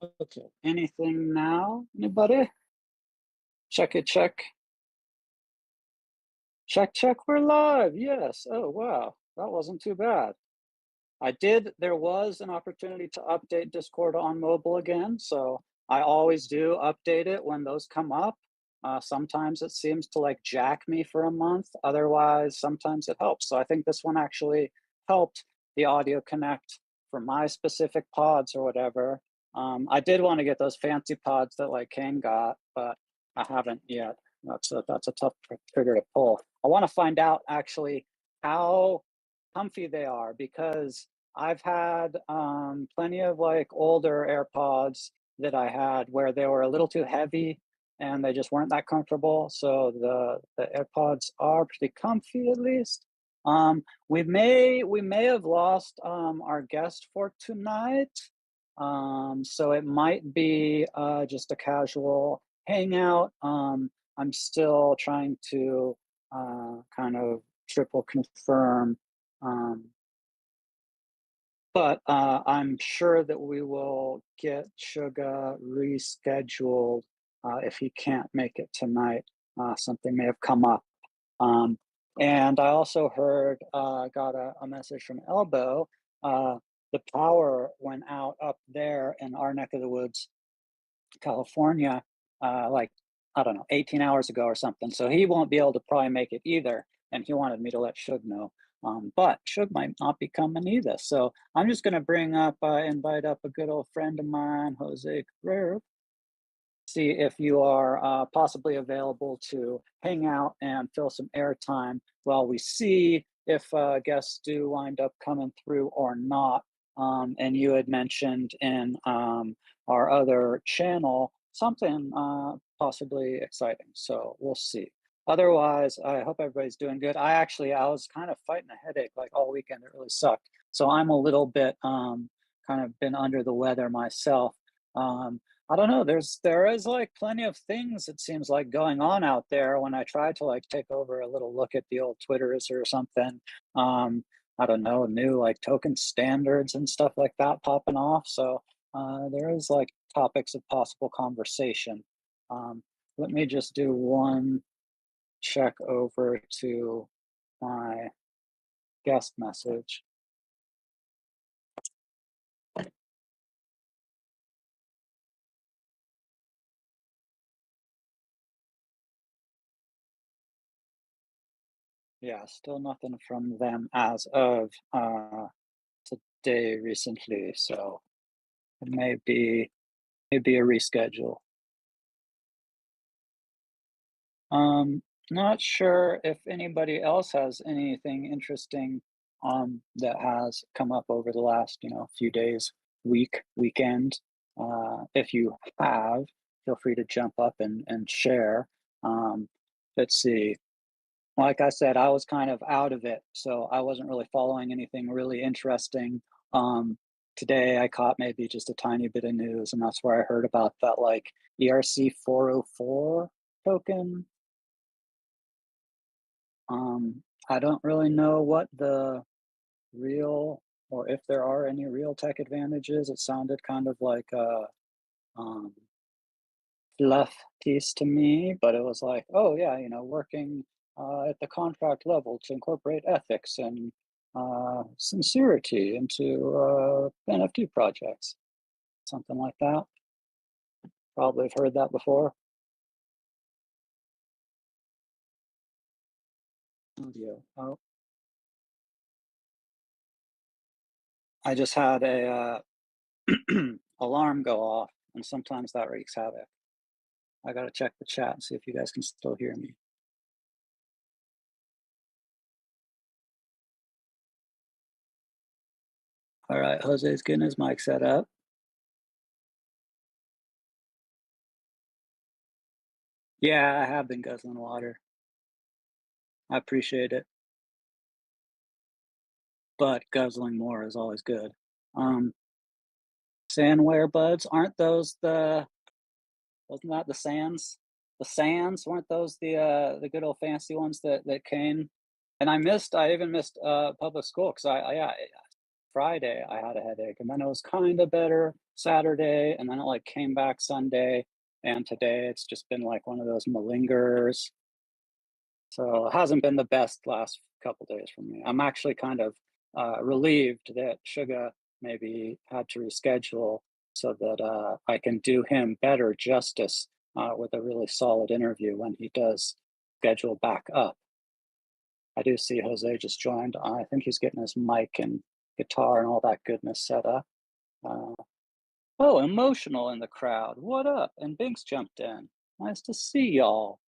Okay. Anything now? Anybody? Check it, check. Check, check, we're live. Yes. Oh, wow. That wasn't too bad. There was an opportunity to update Discord on mobile again. So I always do update it when those come up. Sometimes it seems to like jack me for a month. Otherwise, sometimes it helps. So I think this one actually helped the audio connect for my specific pods or whatever. I did want to get those fancy pods that like Kane got, but I haven't yet. That's a tough trigger to pull. I want to find out actually how comfy they are because I've had plenty of like older AirPods that I had where they were a little too heavy and they just weren't that comfortable. So the AirPods are pretty comfy at least. We may have lost our guest for tonight. So it might be just a casual hangout. I'm still trying to kind of triple confirm, um, but I'm sure that we will get Suga rescheduled if he can't make it tonight. Something may have come up. Um, and I also got a message from Elbow. The power went out up there in our neck of the woods, California, like, I don't know, 18 hours ago or something. So he won't be able to probably make it either. And he wanted me to let Shug know. But Shug might not be coming either. So I'm just going to invite up a good old friend of mine, Jose Carrero, see if you are possibly available to hang out and fill some airtime while we see if guests do wind up coming through or not. And you had mentioned in our other channel something possibly exciting. So we'll see. Otherwise, I hope everybody's doing good. I was kind of fighting a headache like all weekend. It really sucked. So I'm a little bit kind of been under the weather myself. Um, I don't know. There is like plenty of things it seems like going on out there. When I try to like take over a little look at the old Twitters or something, um, I don't know, new like token standards and stuff like that popping off. So there is like topics of possible conversation. Um, Let me just do one check over to my guest message. Yeah, still nothing from them as of today recently. So it maybe a reschedule. Um, Not sure if anybody else has anything interesting that has come up over the last, few days, weekend. If you have, feel free to jump up and share. Um, let's see. Like I said, I was kind of out of it, so I wasn't really following anything really interesting. Today I caught maybe just a tiny bit of news, and that's where I heard about that like ERC 404 token. I don't really know what the real or if there are any real tech advantages. It sounded kind of like a um, fluff piece to me, but it was like, oh yeah, working at the contract level to incorporate ethics and sincerity into NFT projects, something like that. Probably have heard that before. Audio. Oh, I just had a alarm go off, and sometimes that wreaks havoc. I gotta check the chat and see if you guys can still hear me. All right, Jose's getting his mic set up. Yeah, I have been guzzling water. I appreciate it, but guzzling more is always good. Um, Sandware buds, aren't those wasn't that the sands? The sands, weren't those the good old fancy ones that came? And I even missed public school because yeah, Friday I had a headache and then it was kind of better Saturday, and then it like came back Sunday, and today it's just been like one of those malingers. So it hasn't been the best last couple days for me. I'm actually kind of relieved that Suga maybe had to reschedule so that I can do him better justice with a really solid interview when he does schedule back up. I do see Jose just joined. I think he's getting his mic and guitar and all that goodness set up. Uh, oh, emotional in the crowd. What up? And Binks jumped in. Nice to see y'all.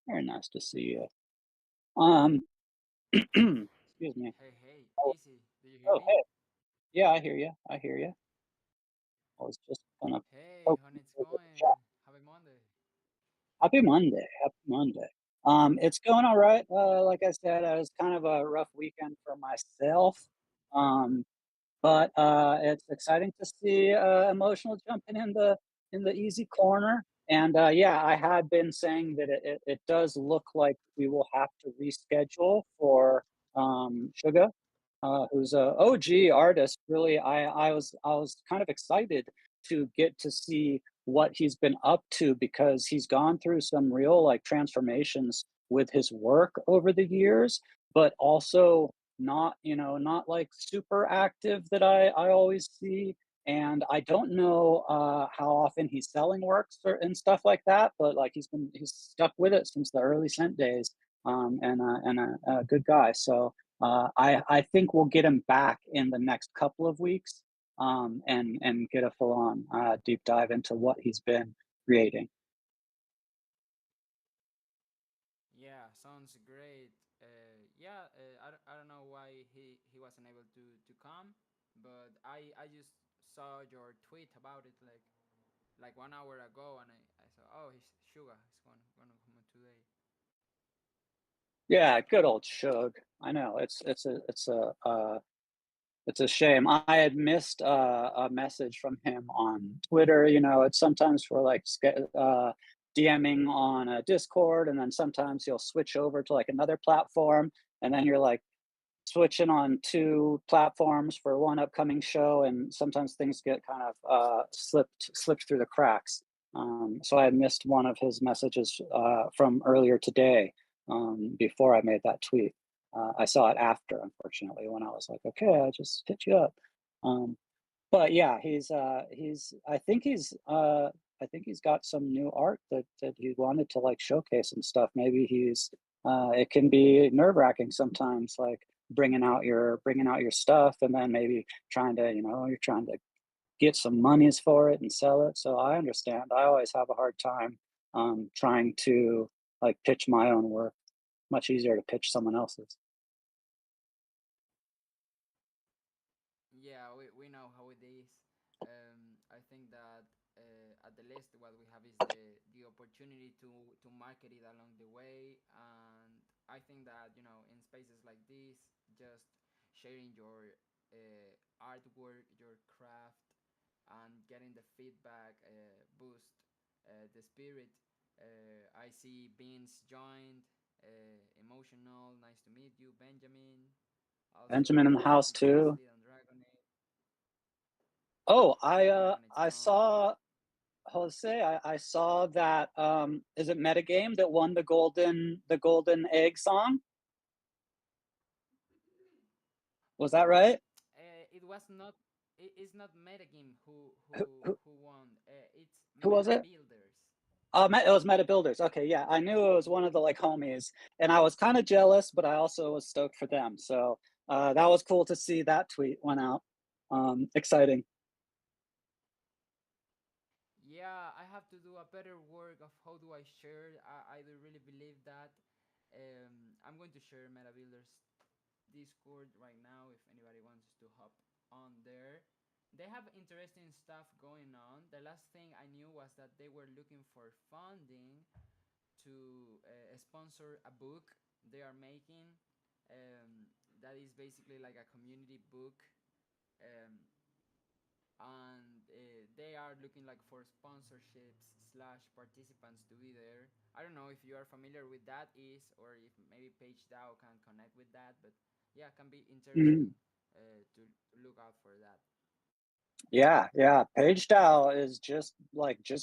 Very nice to see you. Um, excuse me. Hey, hey, Oh, easy. Do you hear oh, me? hey. Yeah, I hear you. I hear you. I was just gonna Hey, poke how you it's over the going? chat. Happy Monday. Happy Monday. Happy Monday. It's going all right. Like I said, it was kind of a rough weekend for myself. Um, but it's exciting to see emotional jumping in the easy corner. And yeah, I had been saying that it does look like we will have to reschedule for Suga, who's a OG artist. Really, I was kind of excited to get to see what he's been up to because he's gone through some real like transformations with his work over the years, but also not not like super active that I always see. And I don't know how often he's selling works and stuff like that, but like he's stuck with it since the early Scent days, and a good guy. So I think we'll get him back in the next couple of weeks, and get a full on deep dive into what he's been creating. Yeah, sounds great. Yeah, I don't know why he wasn't able to come, but I just saw your tweet about it like 1 hour ago, and I saw, oh, he's Sugar. He's gonna come today. Yeah, good old Shug. I know it's a shame. I had missed a message from him on Twitter. You know, it's sometimes for like DMing on a Discord, and then sometimes he'll switch over to like another platform, and then you're like switching on two platforms for one upcoming show, and sometimes things get kind of slipped through the cracks. So I had missed one of his messages from earlier today before I made that tweet. I saw it after, unfortunately, when I was like, okay, I just hit you up. Um, but yeah, he's I think he's got some new art that he wanted to like showcase and stuff. Maybe he's it can be nerve-wracking sometimes, like bringing out your stuff, and then maybe trying to, you're trying to get some monies for it and sell it. So I understand. I always have a hard time trying to like pitch my own work. Much easier to pitch someone else's. Yeah, we know how it is. I think that at the least what we have is the opportunity to market it along the way, and I think that in spaces like this, just sharing your artwork, your craft, and getting the feedback boost the spirit. I see Beans joined. Emotional, nice to meet you, Benjamin. Benjamin in Also, the I house see too. Paisley and Dragon Oh, Dragon Age I Gone. saw Jose. I saw that. Is it Metagame that won the golden egg song? Was that right? It was not. It's not Metagame Who, who, who won. It's who was Meta it? Builders. It was Meta Builders. Okay, yeah, I knew it was one of the like homies, and I was kind of jealous, but I also was stoked for them. So that was cool to see that tweet went out. Exciting. Yeah, I have to do a better work of how do I share. I do really believe that. I'm going to share Meta Builders Discord right now if anybody wants to hop on there. They have interesting stuff going on. The last thing I knew was that they were looking for funding to sponsor a book they are making. That is basically like a community book, um, and they are looking like for sponsorships slash participants to be there. I don't know if you are familiar with that is, or if maybe Page DAO can connect with that, but yeah, it can be Mhm. interesting to look out for that. Yeah, yeah. PageDAO is just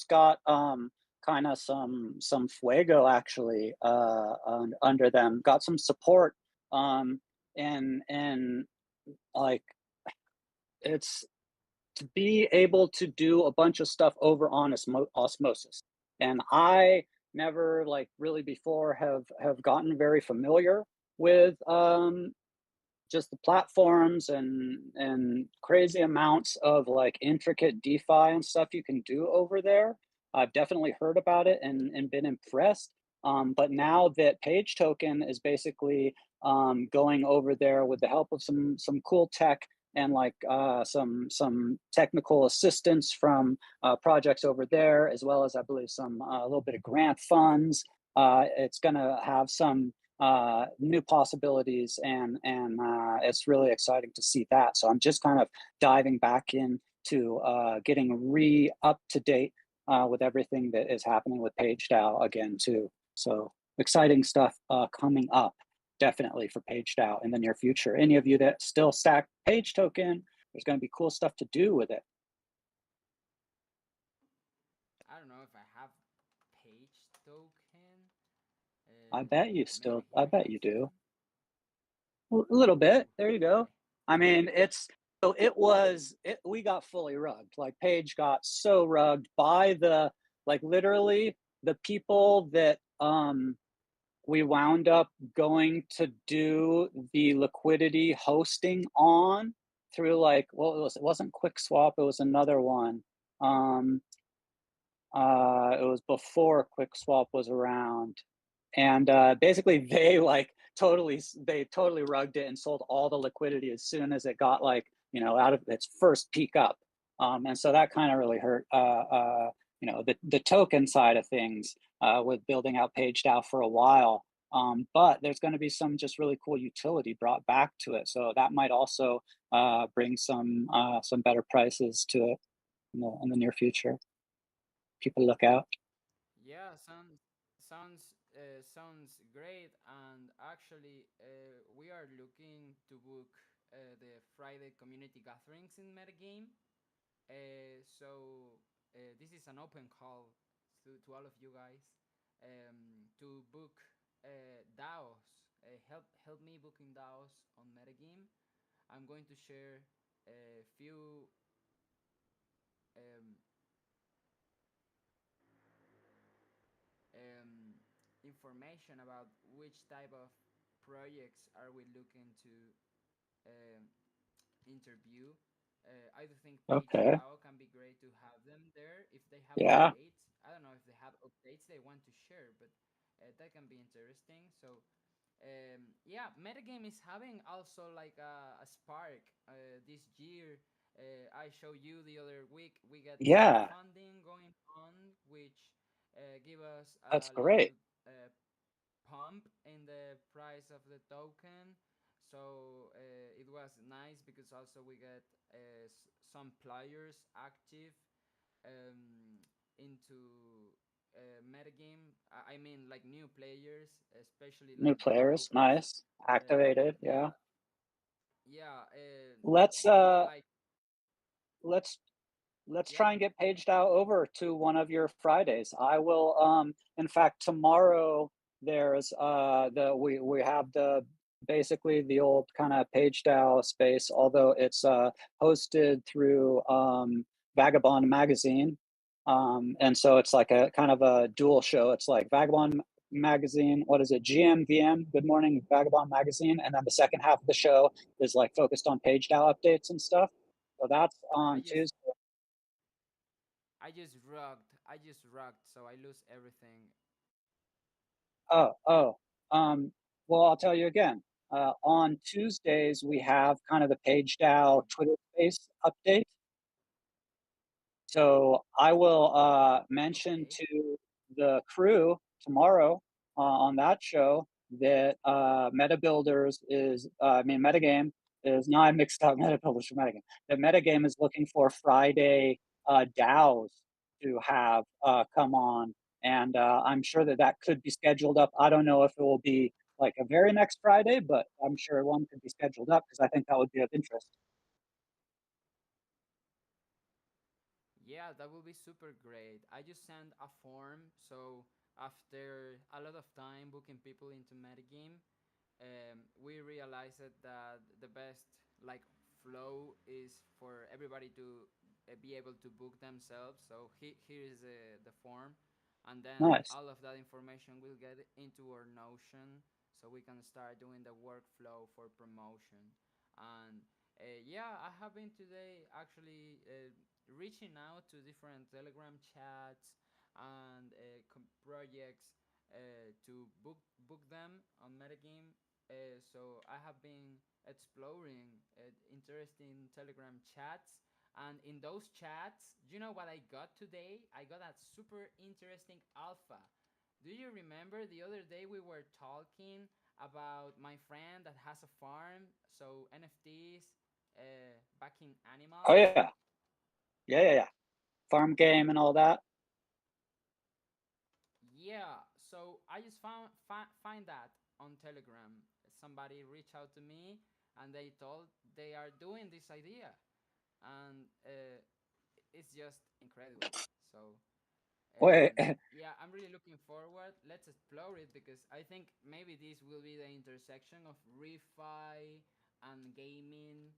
got kind of some fuego actually under them. Got some support and like it's to be able to do a bunch of stuff over on osmosis. And I never like really before have gotten very familiar with just the platforms and crazy amounts of like intricate DeFi and stuff you can do over there. I've definitely heard about it and been impressed. But now that Page Token is basically going over there with the help of some cool tech and like some technical assistance from projects over there, as well as I believe some a little bit of grant funds. It's going to have some new possibilities, and it's really exciting to see that. So I'm just kind of diving back into getting up to date with everything that is happening with PageDAO again too. So exciting stuff coming up, definitely for PageDAO in the near future. Any of you that still stack Page Token, there's going to be cool stuff to do with it. I don't know if I have Page Token. I bet you Maybe still. here I I bet have you do. some. A little bit. There you go. Okay. I mean, it's so it was it we got fully rugged. Like Paige got so rugged by the like literally the people that we wound up going to do the liquidity hosting on through like well it wasn't QuickSwap, it was another one. Um it was before QuickSwap was around, and basically they totally rugged it and sold all the liquidity as soon as it got like out of its first peak up, and so that kind of really hurt the token side of things with building out PageDAO for a while. But there's going to be some just really cool utility brought back to it, so that might also bring some better prices to it in the near future. People look out. Yeah, sounds great. And actually, we are looking to book the Friday community gatherings in Metagame. So this is an open call to all of you guys to book DAOs. Help me booking DAOs on Metagame. I'm going to share a few um, um, information about which type of projects are we looking to um, interview. I do think Page Okay. DAO can be great to have them there if they have Yeah. updates. I don't know if they have updates they want to share, but that can be interesting. So yeah, Metagame is having also like a spark this year. I showed you the other week we got some Yeah. funding going on, which give us That's a great. little pump in the price of the token. So it was nice because also we get some players active into metagame. I mean, like new players, especially New like players, developers. nice. Activated, yeah. Yeah, yeah, Let's like let's let's yeah. try and get paged out over to one of your Fridays. I will in fact tomorrow there's we have the basically the old kind of paged out space, although it's hosted through Vagabond magazine. And so it's like a kind of a dual show. It's like Vagabond magazine, what is it, GMVM, Good Morning Vagabond magazine, and then the second half of the show is like focused on paged out updates and stuff. So that's I on just Tuesday. I just rugged, so I lose everything. Oh, oh. Um, well, I'll tell you again. On Tuesdays, we have kind of the PageDAO Twitter Space update. So I will mention Okay. to the crew tomorrow on that show that Meta Builders is, I mean, Metagame is, now I mixed up Meta Builders from Metagame. That Metagame is looking for Friday DAOs to have come on. And I'm sure that that could be scheduled up. I don't know if it will be like a very next Friday, but I'm sure one could be scheduled up because I think that would be of interest. Yeah, that will be super great. I just sent a form, so after a lot of time booking people into metagame, we realized that the best like flow is for everybody to be able to book themselves. So here is the form, and then Nice. all of that information will get into our Notion, so we can start doing the workflow for promotion. And yeah, I have been today actually reaching out to different Telegram chats and projects to book them on metagame. So I have been exploring interesting Telegram chats, and in those chats, you know what I got today? I got a super interesting alpha. Do you remember the other day we were talking about my friend that has a farm, so NFTs, backing Oh animals? yeah, yeah, yeah, yeah. Farm game and all that. Yeah, so I just find that on Telegram. Somebody reached out to me and they told they are doing this idea, and it's just incredible. So Wait, yeah, I'm really looking forward. Let's explore it because I think maybe this will be the intersection of refi and gaming.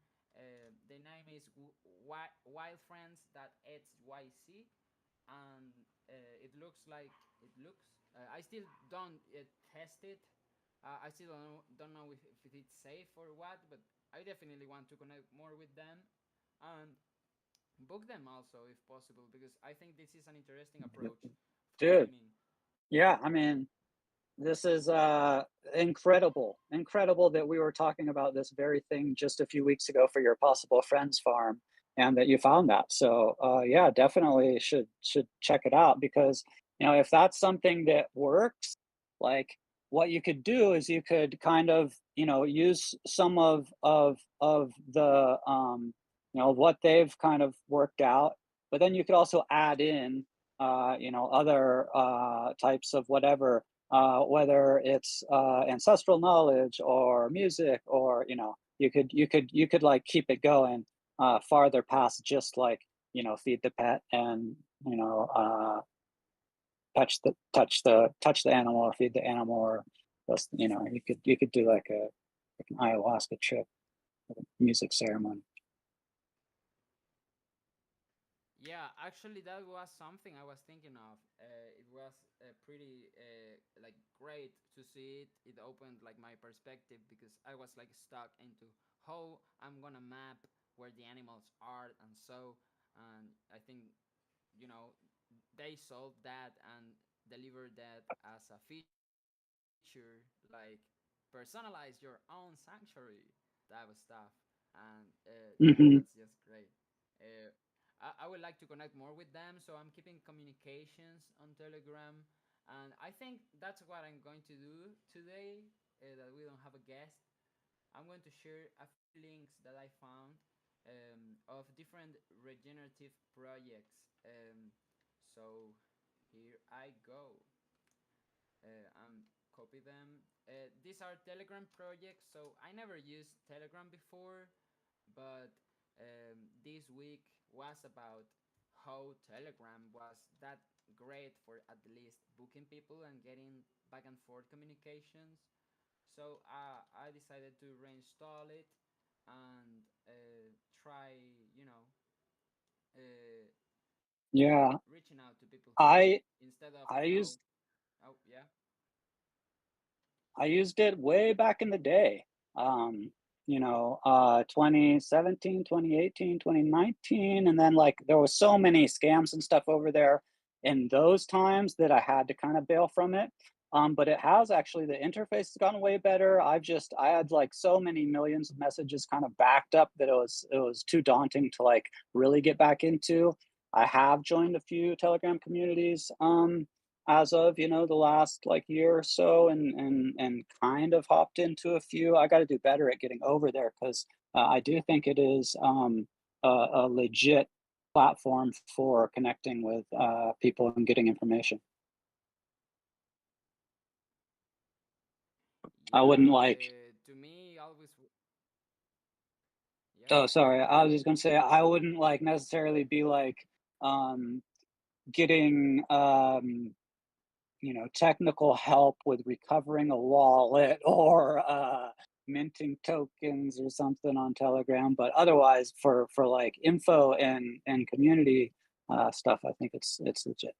The name is Wild Friends .xyz, and it looks like it looks. I still don't test it. I still don't know if it's safe or what, but I definitely want to connect more with them and book them also if possible because I think this is an interesting approach for dude. gaming. Yeah, I mean, this is incredible. Incredible that we were talking about this very thing just a few weeks ago for your possible friend's farm and that you found that. So yeah, definitely should check it out because if that's something that works, like what you could do is you could kind of, use some of the what they've kind of worked out, but then you could also add in other types of whatever, whether it's ancestral knowledge or music, or you could like keep it going farther past just like feed the pet and touch the animal or feed the animal, or just you could do like an ayahuasca trip, like a music ceremony. Yeah, actually, that was something I was thinking of. It was pretty like great to see it. It opened like my perspective because I was like stuck into how I'm gonna map where the animals are, and so, and I think they solved that and delivered that as a feature, like personalize your own sanctuary type of stuff, and yeah, that's Hmm. just great. Uh, I would like to connect more with them, so I'm keeping communications on Telegram, and I think that's what I'm going to do today. That we don't have a guest, I'm going to share a few links that I found of different regenerative projects. So here I go. And copy them. These are Telegram projects, so I never used Telegram before, but this week was about how Telegram was that great for at least booking people and getting back and forth communications. So I decided to reinstall it and try, you know, uh, Yeah, reaching out to people here I instead of, I used oh yeah. I used it way back in the day. 2017, 2018, 2019, and then like there was so many scams and stuff over there in those times that I had to kind of bail from it. But it has actually, the interface has gotten way better. I had like so many millions of messages kind of backed up that it was too daunting to like really get back into. I have joined a few Telegram communities. As of the last like year or so, and kind of hopped into a few. I got to do better at getting over there because I do think it is a legit platform for connecting with people and getting information. I Yeah, wouldn't like. to me always yeah. Oh, sorry. I was just gonna say I wouldn't like necessarily be like um, getting technical help with recovering a wallet or minting tokens or something on Telegram. But otherwise, for like info and community stuff, I think it's legit.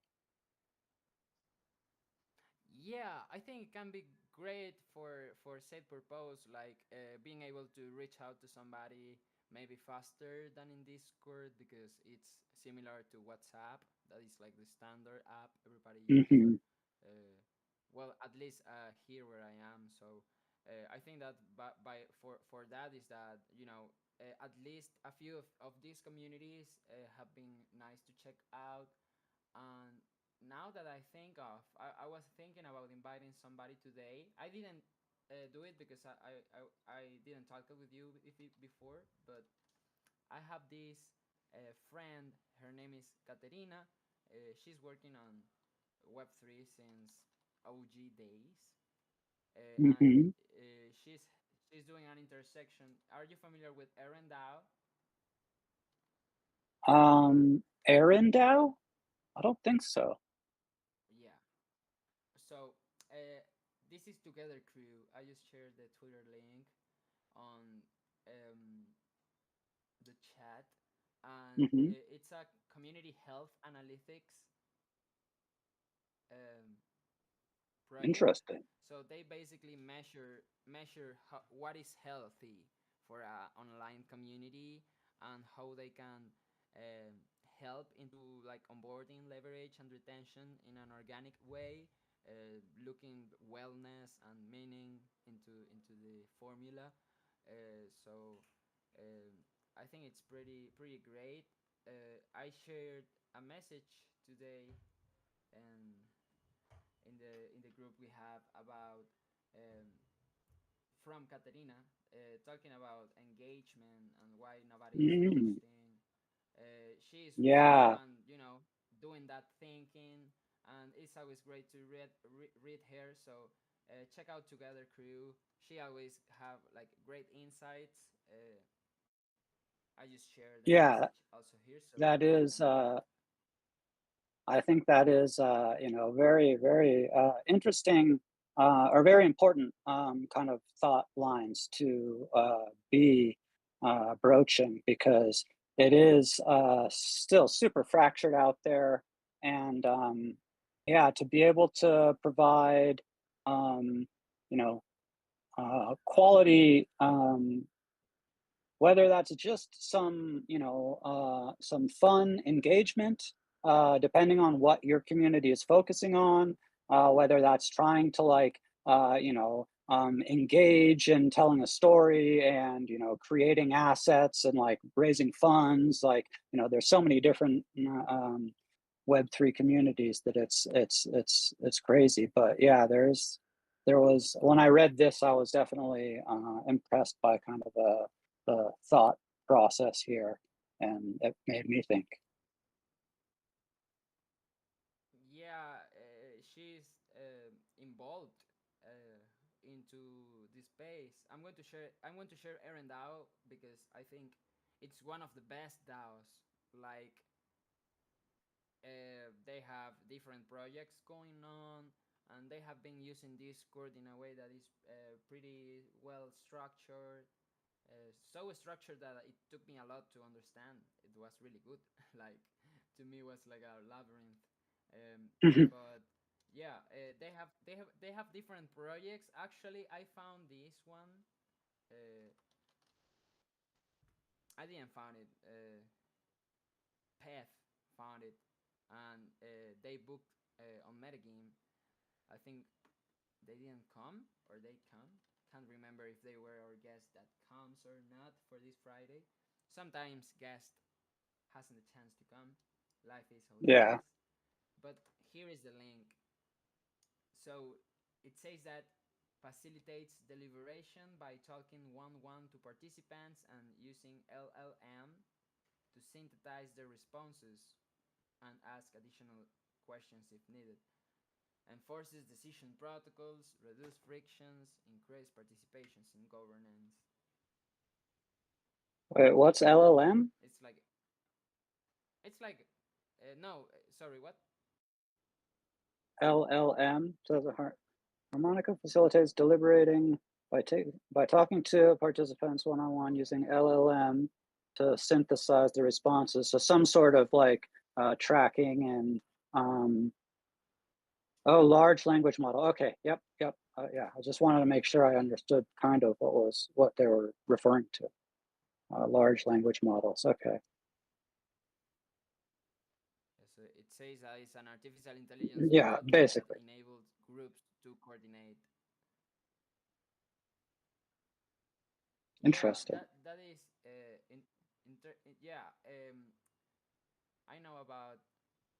Yeah, I think it can be great for said purpose, like being able to reach out to somebody maybe faster than in Discord because it's similar to WhatsApp. That is like the standard app everybody use. Hmm. Uh, well, at least here where I am. So I think that for that is that at least a few of these communities have been nice to check out. And now that I think of, I was thinking about inviting somebody today. I didn't do it because I didn't talk with you if before, but I have this friend. Her name is Katerina. She's working on Web3 since OG days, and Hmm. she's doing an intersection. Are you familiar with Erin Dow? Arendelle? I don't think so. Yeah. So this is Together Crew. I just shared the Twitter link on the chat, and Hmm. it's a community health analytics um, project. Interesting. So they basically measure what is healthy for a online community and how they can um, help into like onboarding, leverage, and retention in an organic way, looking wellness and meaning into the formula. So I think it's pretty great. I shared a message today and in the group we have about um, from Katerina talking about engagement and why nobody is Mm. posting. She's the Yeah, one doing that thinking, and it's always great to read her. So check out Together Crew. She always have like great insights. I just share the yeah, message also here so that you is. can read it. I think that is, very, very interesting or very important kind of thought lines to be broaching because it is still super fractured out there. And yeah, to be able to provide, um, you know, quality whether that's just some fun engagement depending on what your community is focusing on, whether that's trying to like engage in telling a story and creating assets and like raising funds, like there's so many different web3 communities that it's crazy. But yeah, there was, when I read this, I was definitely impressed by kind of the thought process here, and it made me think. Yeah, she's involved into this space. I'm going to share Erin DAO because I think it's one of the best DAOs. Like they have different projects going on, and they have been using Discord in a way that is pretty well structured. So structured that it took me a lot to understand. It was really good. Like to me, it was like a labyrinth. But yeah, they have different projects. Actually, I found this one. Uh, I didn't found it. Path found it, and they booked on Metagame. I think they didn't come or they come. Can't remember if they were our guest that comes or not for this Friday. Sometimes guest hasn't the chance to come. Life is how it Yeah. is. But here is the link. So it says that facilitates deliberation by talking one-one to participants and using LLM to synthesize their responses and ask additional questions if needed. Enforces decision protocols, reduce frictions, increase participations in governance. Wait, what's LLM? It's like it's like No, sorry, what? LLM, so the harmonica facilitates deliberating by talking to participants one-on-one using LLM to synthesize the responses. So some sort of like tracking and oh, large language model. Okay, yep. Yeah, I just wanted to make sure I understood kind of what they were referring to. Large language models. Okay. So it says that it's an artificial intelligence Yeah, bot that basically. enables groups to coordinate. Yeah, Interesting. that is yeah. I know about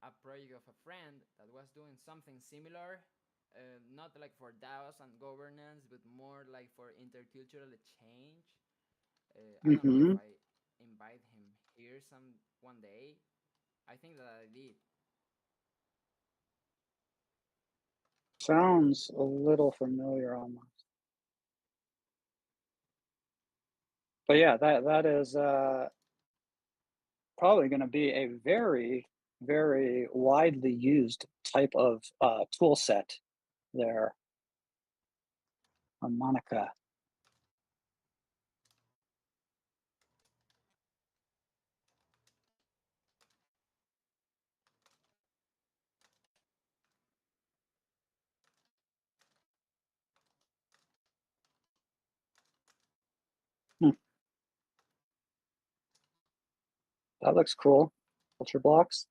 a project of a friend that was doing something similar, not like for DAOs and governance, but more like for intercultural exchange. I don't know if Mm-hmm. I invite him here some one day. I think that I did. Sounds a little familiar almost. But yeah, that is probably going to be a very, very widely used type of tool set there, harmonica. Hmm, that looks cool. Culture blocks.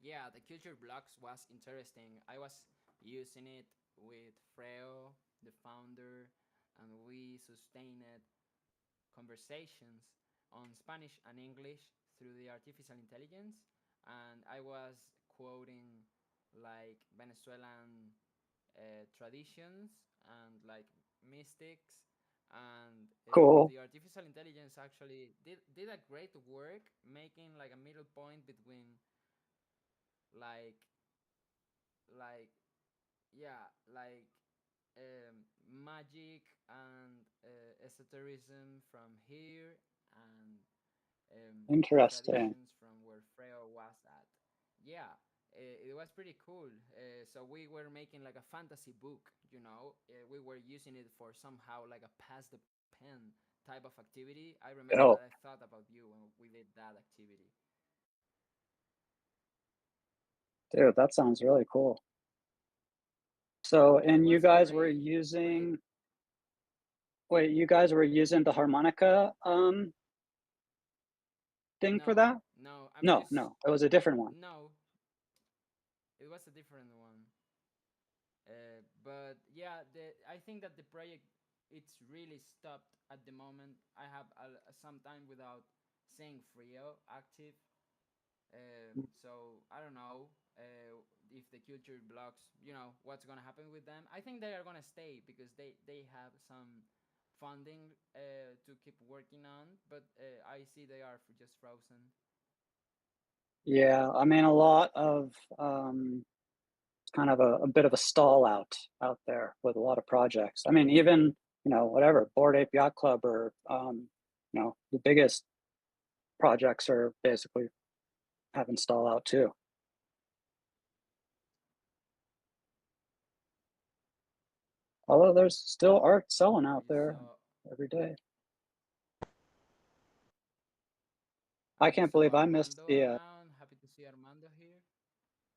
Yeah, the culture blocks was interesting. I was using it with Freo, the founder, and we sustained conversations on Spanish and English through the artificial intelligence. And I was quoting like Venezuelan traditions and like mystics. And Cool. the artificial intelligence actually did a great work making like a middle point between like like yeah like magic and esotericism from here and Interesting. traditions from where Freo was at. Yeah, it was pretty cool. So we were making like a fantasy book, you know. We were using it for somehow like a pass the pen type of activity. I remember Oh, that I thought about you when we did that activity. dude, that sounds really cool. So, It and you was guys were great. using, wait, you guys were using the harmonica thing for No, that? no, I'm No, just no, it was a different one. no. It was a different one. But yeah, I think that the project it's really stopped at the moment. I have some time without seeing Frio active, so I don't know if the culture blocks, you know, what's gonna happen with them. I think they are gonna stay because they have some funding to keep working on, but I see they are just frozen. Yeah, I mean, a lot of it's kind of a bit of a stall out there with a lot of projects. I mean, even whatever Board Ape Yacht Club or the biggest projects are basically having stall out too. Although there's still art selling out You there saw every day. I you can't saw believe I missed Armando the around. Happy to see Armando here.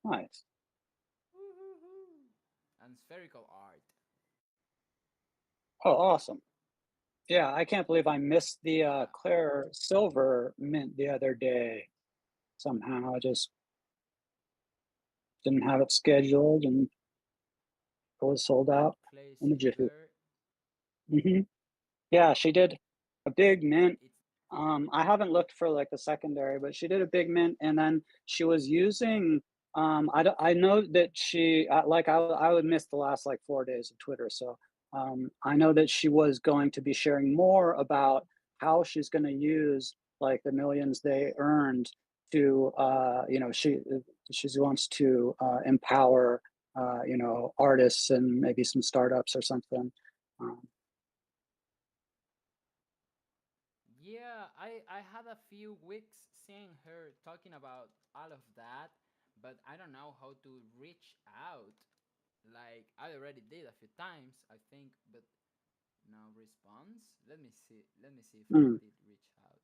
nice. Woo-hoo-hoo. And spherical art. Oh, awesome. Yeah, I can't believe I missed the Yeah. Claire Silver mint the other day. Somehow I just didn't have it scheduled and it was sold out Clay in a jiffy. silver. Hmm. Yeah, she did a big mint. It's I haven't looked for like the secondary, but she did a big mint, and then she was using. I know that she like I would miss the last like 4 days of Twitter, so I know that she was going to be sharing more about how she's going to use like the millions they earned to she wants to empower artists and maybe some startups or something. Um, Yeah, I had a few weeks seeing her talking about all of that, but I don't know how to reach out. Like I already did a few times, I think, but no response. Let me see. Let me see if I Hmm. did reach out.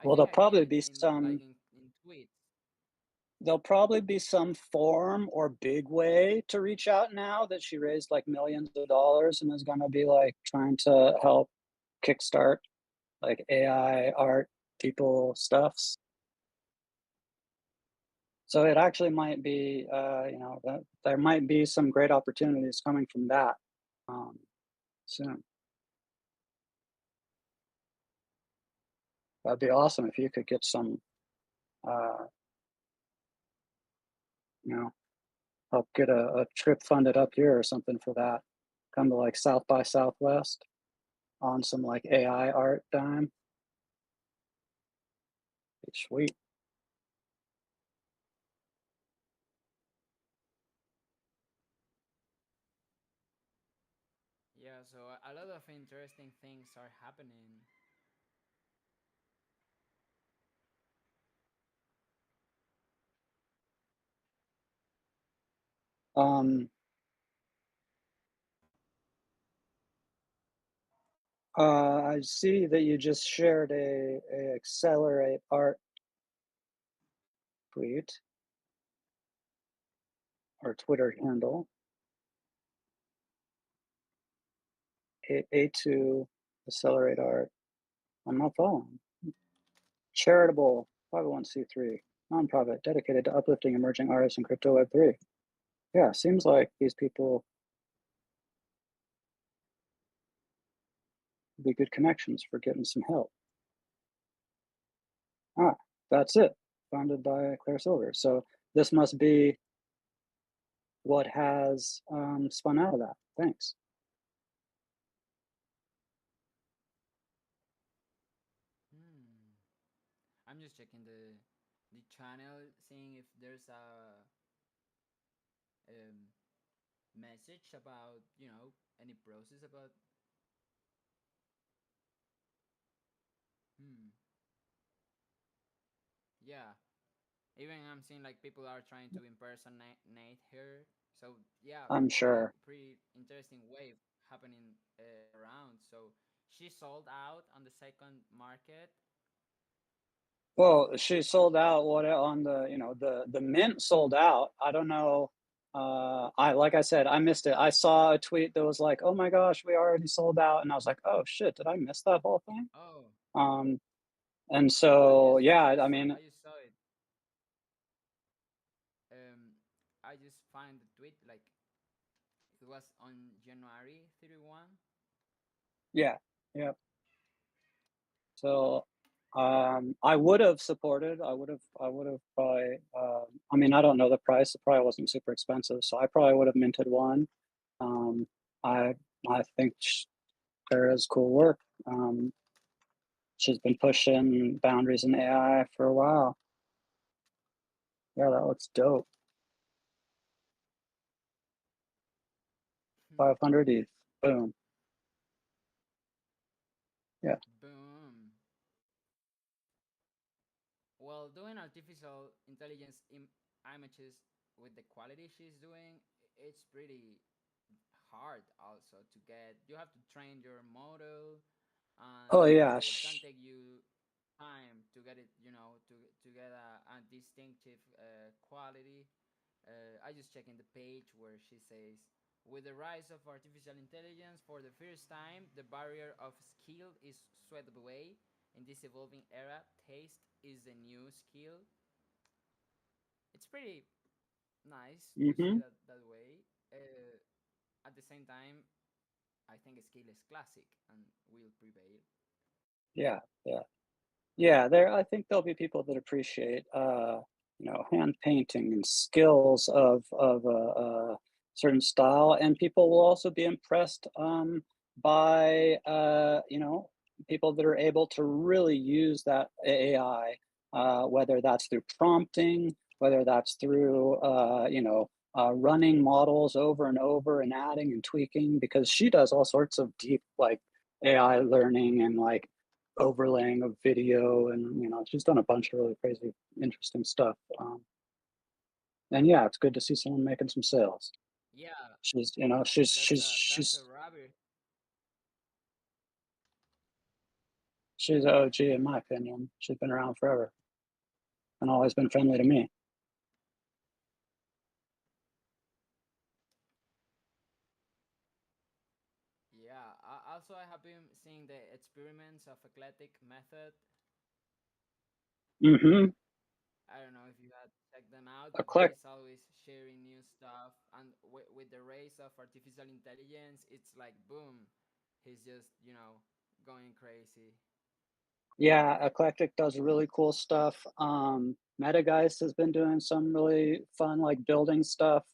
I Well, think there'll I did probably it be in like some in tweets. there'll probably be some form or big way to reach out now that she raised like millions of dollars and is gonna be like trying to help kickstart like AI art people stuffs. So it actually might be, that there might be some great opportunities coming from that um, soon. That'd be awesome if you could get some, uh, you know, help get a trip funded up here or something for that. Come to like South by Southwest on some like AI art dime. It's sweet. Yeah, so a lot of interesting things are happening. Um, I see that you just shared a accelerate art tweet or Twitter handle, A2 accelerate art. I'm not following. Charitable 501(c)(3) nonprofit dedicated to uplifting emerging artists in crypto Web3. Yeah, seems like these people would be good connections for getting some help. Ah, that's it. Founded by Claire Silver. So this must be what has spun out of that. Thanks. Hmm. I'm just checking the channel, seeing if there's a um, message about any process about. Hmm. Yeah. Even I'm seeing like people are trying to impersonate her. So yeah, I'm sure. pretty interesting wave happening around. So she sold out on the second market. Well, she sold out what on the mint sold out. I don't know. I like I said, I missed it. I saw a tweet that was like, "Oh my gosh, we already sold out," and I was like, "Oh shit, did I miss that whole thing?" Oh, Um, and so yeah, I mean, I just saw it. Um, I just find the tweet like it was on January 31. yeah, yeah. So I would have supported. I would have probably. I mean, I don't know the price. It probably wasn't super expensive, so I probably would have minted one. Um, I I think there is cool work. She's been pushing boundaries in AI for a while. Yeah, that looks dope. 500 ETH. Boom. Yeah, Boom. Well, doing artificial intelligence images with the quality she's doing, it's pretty hard also to get. You have to train your model, oh and yeah, it can take you time to get it, to get a distinctive quality. I just checking the page where she says, with the rise of artificial intelligence, for the first time, the barrier of skill is swept away. In this evolving era, taste is the new skill. It's pretty nice to see hmm that way. At the same time, I think skill is classic and will prevail. yeah, yeah, yeah. There, I think there'll be people that appreciate, hand painting and skills of a certain style, and people will also be impressed by people that are able to really use that AI, whether that's through prompting, whether that's through running models over and over and adding and tweaking, because she does all sorts of deep like AI learning and like overlaying of video, and she's done a bunch of really crazy, interesting stuff. And yeah, it's good to see someone making some sales. Yeah, She's you know she's that's she's a she's rabbit. she's a OG in my opinion. She's been around forever and always been friendly to me. Yeah. Also, I have been seeing the experiments of eclectic method. Mm-hmm. I don't know if you had checked them out, but Eclect. he's always sharing new stuff. And with the race of artificial intelligence, it's like boom, he's just going crazy. Yeah, Eclectic does really cool stuff. Metageist has been doing some really fun like building stuff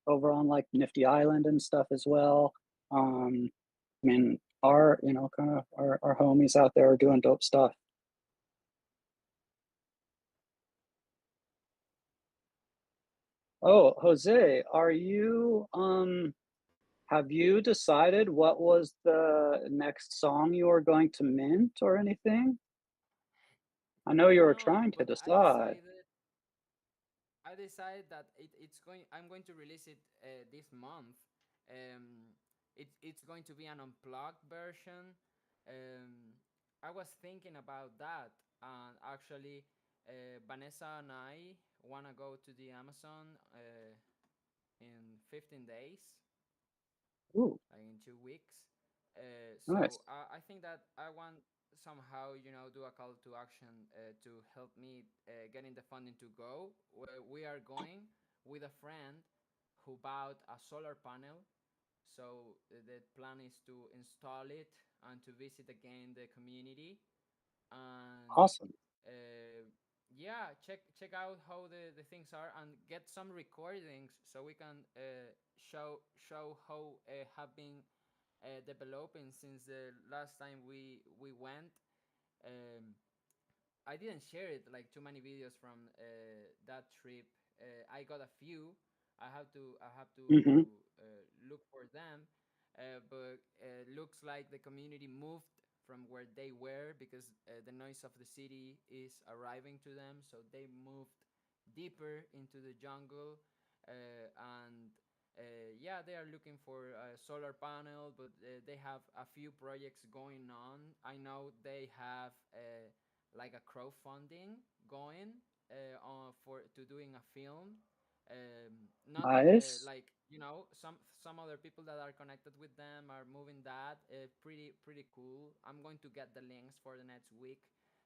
over on like Nifty Island and stuff as well. I mean, our kind of our homies out there are doing dope stuff. Oh, Jose, are you have you decided what was the next song you are going to mint or anything? I know you were No, trying to but decide. I decided that it's going. I'm going to release it this month. It's going to be an unplugged version. Um, I was thinking about that, and actually, Vanessa and I wanna go to the Amazon in 15 days, Ooh, like in 2 weeks. nice. So I think that I want somehow do a call to action to help me getting the funding to go. We are going with a friend who bought a solar panel. So the plan is to install it and to visit again the community and Awesome. uh, yeah, check out how the things are and get some recordings so we can show how have been developing since the last time we went. Um, I didn't share it like too many videos from that trip. I got a few. I have to Hmm. look for them, but looks like the community moved from where they were because the noise of the city is arriving to them. So they moved deeper into the jungle, and yeah, they are looking for a solar panel, but they have a few projects going on. I know they have. Like a crowdfunding going for to doing a film. Not Nice. like some other people that are connected with them are moving that. Pretty cool. I'm going to get the links for the next week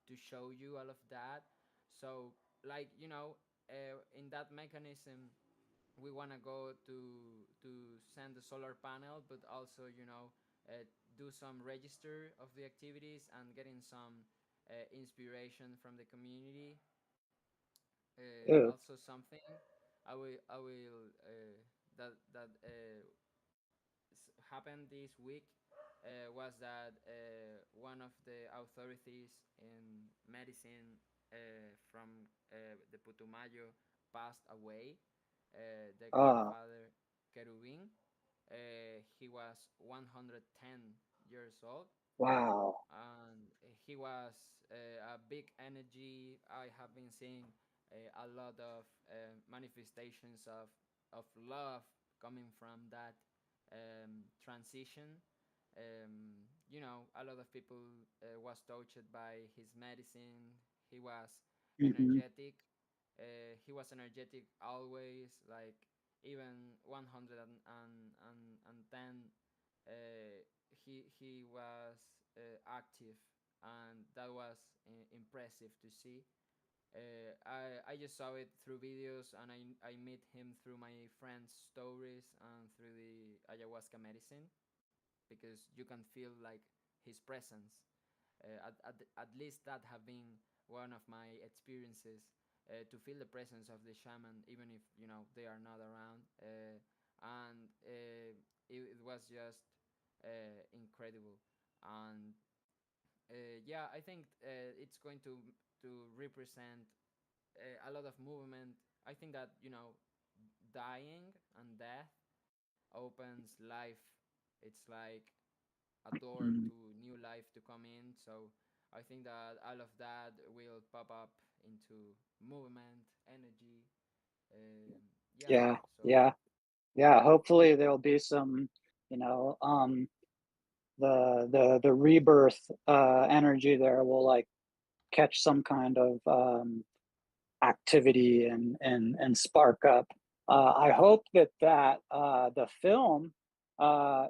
to show you all of that. So like in that mechanism we want to go to send the solar panel, but also do some register of the activities and getting some inspiration from the community. Ew. Also something I will that happened this week was that one of the authorities in medicine from the Putumayo passed away. The Ah, grandfather Kerubin. He was 110 years old, wow. and he was a big energy. I have been seeing a lot of manifestations of love coming from that transition. A lot of people was touched by his medicine. He was Hmm. energetic. He was energetic always, like even 110 he was active, and that was impressive to see. I just saw it through videos, and I met him through my friends' stories and through the ayahuasca medicine because you can feel like his presence. At least that have been one of my experiences to feel the presence of the shaman, even if they are not around. And it was just incredible. And yeah, I think it's going to represent a lot of movement. I think that dying and death opens life. It's like a door Mm. to new life to come in. So I think that all of that will pop up into movement, energy. Yeah. Yeah, So yeah, yeah. Hopefully there'll be some, you know, the rebirth energy there will like catch some kind of activity and spark up. I hope that the film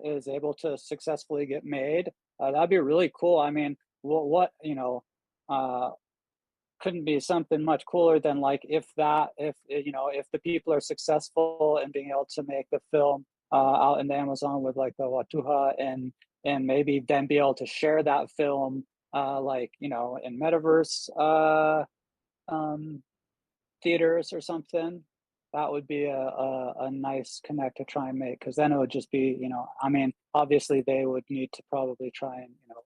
is able to successfully get made. That'd be really cool. I mean, what you know, uh, couldn't be something much cooler than like if you know if the people are successful in being able to make the film out in the Amazon with like the Watuha and maybe then be able to share that film like you know in metaverse um, theaters or something. That would be a nice connect to try and make because then it would just be you know I mean obviously they would need to probably try and you know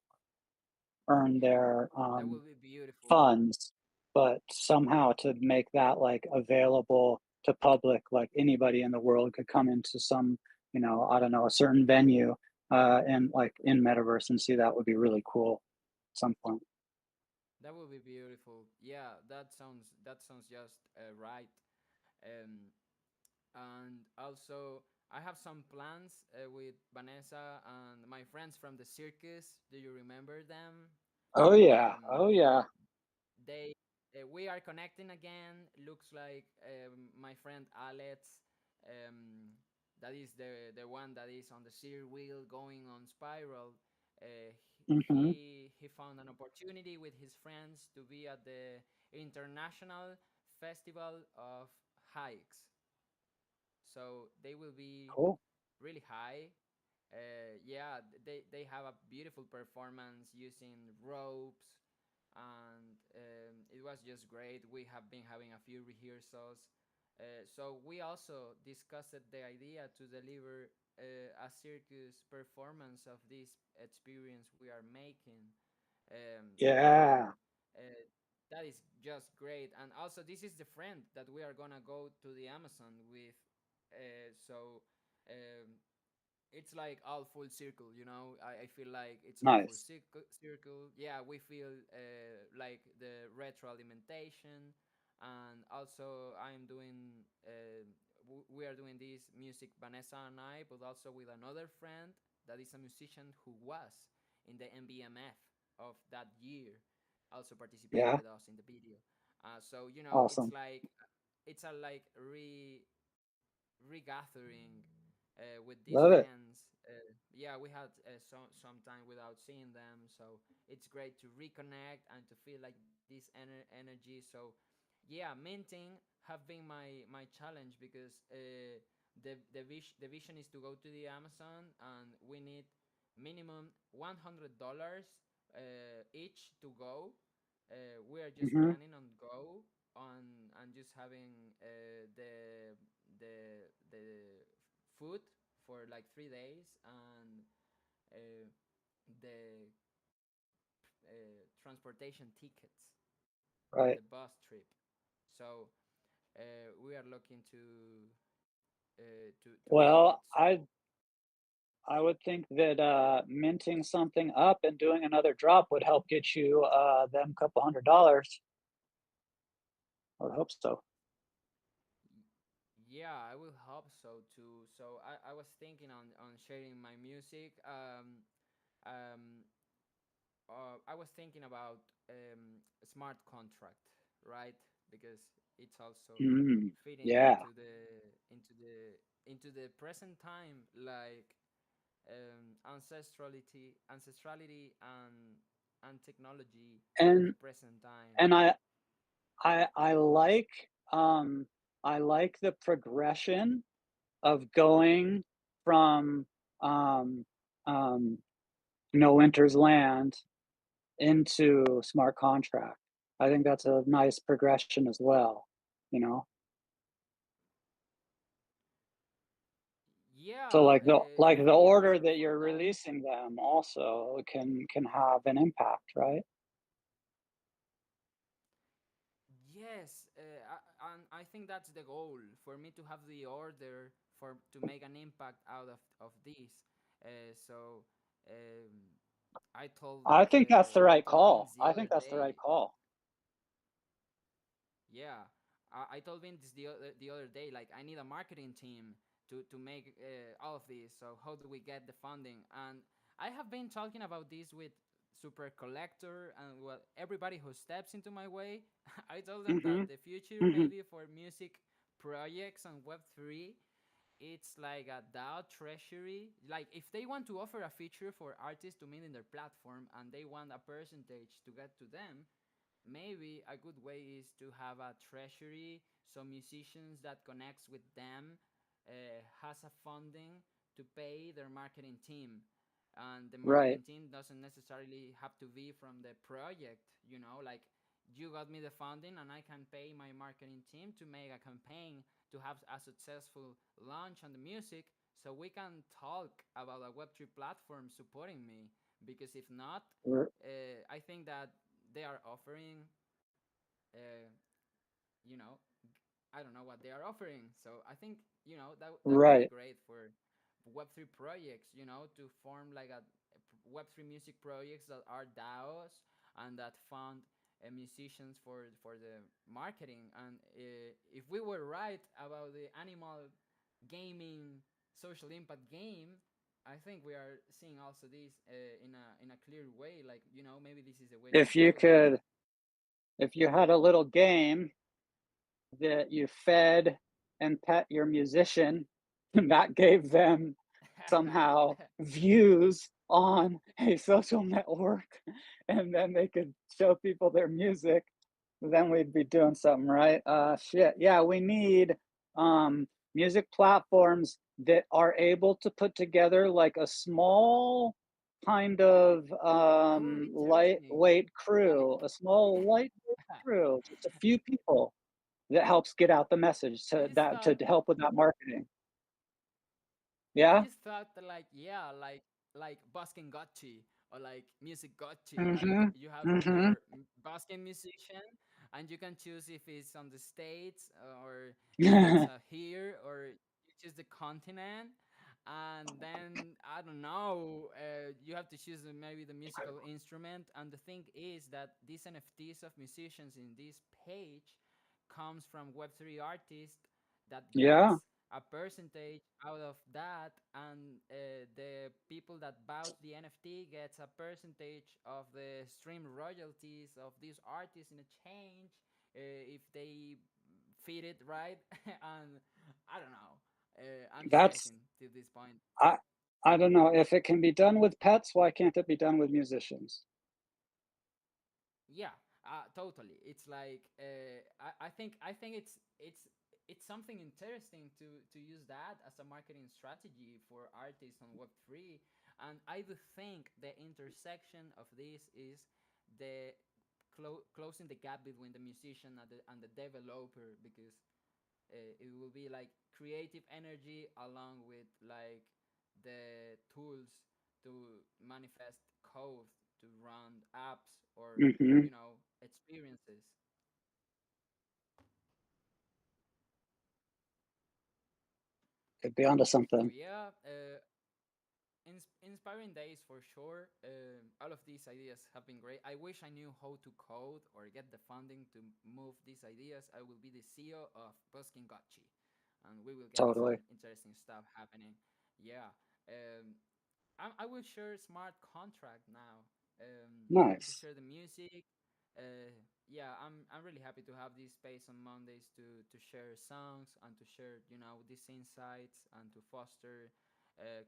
earn their that will be beautiful. funds, but somehow to make that like available to public, like anybody in the world could come into some, you know, I don't know, a certain venue and like in metaverse and see that would be really cool at some point. That will be beautiful. Yeah, that sounds just right. Um, and also I have some plans with Vanessa and my friends from the circus. Do you remember them? Oh yeah. Oh Um, yeah. they we are connecting again. Looks like my friend Alex, um, that is the one that is on the steer wheel going on spiral. Hmm. He found an opportunity with his friends to be at the International Festival of Hikes, so they will be Cool. really high. Yeah, they have a beautiful performance using ropes, and it was just great. We have been having a few rehearsals, so we also discussed the idea to deliver a circus performance of this experience we are making. So Yeah. uh, that is just great. And also, this is the friend that we are gonna go to the Amazon with. So um, it's like all full circle, you know. I feel like it's all full Nice. circle. Yeah, we feel like the retroalimentation, and also I'm doing. We are doing this music, Vanessa and I, but also with another friend that is a musician who was in the MBMF of that year, also participating Yeah. with us in the video. So you know, Awesome. it's a like regathering with these Love it. friends. Yeah, we had some time without seeing them, so it's great to reconnect and to feel like this energy. So, yeah, minting have been my challenge because the vision is to go to the Amazon and we need minimum $100 each to go. We are just Hmm. planning on go on and just having the food for like 3 days and uh, the transportation tickets, Right. the bus trip. So we are looking to make it. Well, So I would think that minting something up and doing another drop would help get you them couple $100. I would hope so. yeah, I will hope so too. So I was thinking on sharing my music. Um, I was thinking about smart contract, right? Because it's also Mm, fitting yeah, into the present time, like ancestrality and technology in the and present time. and I like um I like the progression of going from um um No Winter's Land into smart contract. I think that's a nice progression as well, you know. So Yeah, like I the think order for that for you're that. releasing them also can have an impact, right? Yes, and I think that's the goal for me to have the order for to make an impact out of this. So I told I think that's the I right told call. Vince the I other think that's the right day. call. Yeah, I told Vince the other day, like I need a marketing team to make all of this. So how do we get the funding? And I have been talking about this with Super Collector and well everybody who steps into my way. I told them Hmm. that the future Hmm. maybe for music projects on Web3 it's like a DAO treasury. Like if they want to offer a feature for artists to mint in their platform and they want a percentage to get to them, maybe a good way is to have a treasury so musicians that connects with them has a funding to pay their marketing team, and the Right. marketing team doesn't necessarily have to be from the project, you know, like you got me the funding and I can pay my marketing team to make a campaign to have a successful launch on the music so we can talk about a web3 platform supporting me, because if not, R- I think that they are offering, uh, you know, I don't know what they are offering. So I think that would be Right. great for Web3 projects. You know, to form like a Web3 music projects that are DAOs and that fund musicians for the marketing. And if we were right about the animal gaming social impact game, I think we are seeing also this in a clear way. Like maybe this is the way to If you go. Like could, if you had a little game that you fed and pet your musician, and that gave them somehow views on a social network, and then they could show people their music, then we'd be doing something right. Shit. Yeah, we need music platforms that are able to put together like a small kind of oh, interesting. lightweight crew, a small lightweight crew, just a few people that helps get out the message I to just that to thought help with that marketing. I Yeah. just thought that like yeah, like Baskin Gotchi or like Music Gotchi. Like Mm-hmm. you have Mm-hmm. your Baskin musician, and you can choose if it's on the states or if it's here, or you choose the continent. And then I don't know. You have to choose maybe the musical instrument. And the thing is that these NFTs of musicians in this page comes from Web3 artists that Yeah. gets a percentage out of that, and the people that bought the NFT gets a percentage of the stream royalties of these artists in exchange if they feed it right. And I don't know. I'm just That's guessing to this point. I I don't know if it can be done with pets, why can't it be done with musicians? Yeah, totally. It's like I think it's something interesting to use that as a marketing strategy for artists on Web3, and I do think the intersection of this is the closing the gap between the musician and the developer, because it will be like creative energy along with like the tools to manifest code to run apps or Mhm. experiences. Could be onto So something. yeah, inspiring days for sure. All of these ideas have been great. I wish I knew how to code or get the funding to move these ideas. I will be the CEO of Buskin Gotchi, and we will get Totally. some interesting stuff happening. Yeah. Um, I will share smart contract now. I'm going to Nice. share the music. Yeah, I'm really happy to have this space on Mondays to share songs and to share these insights and to foster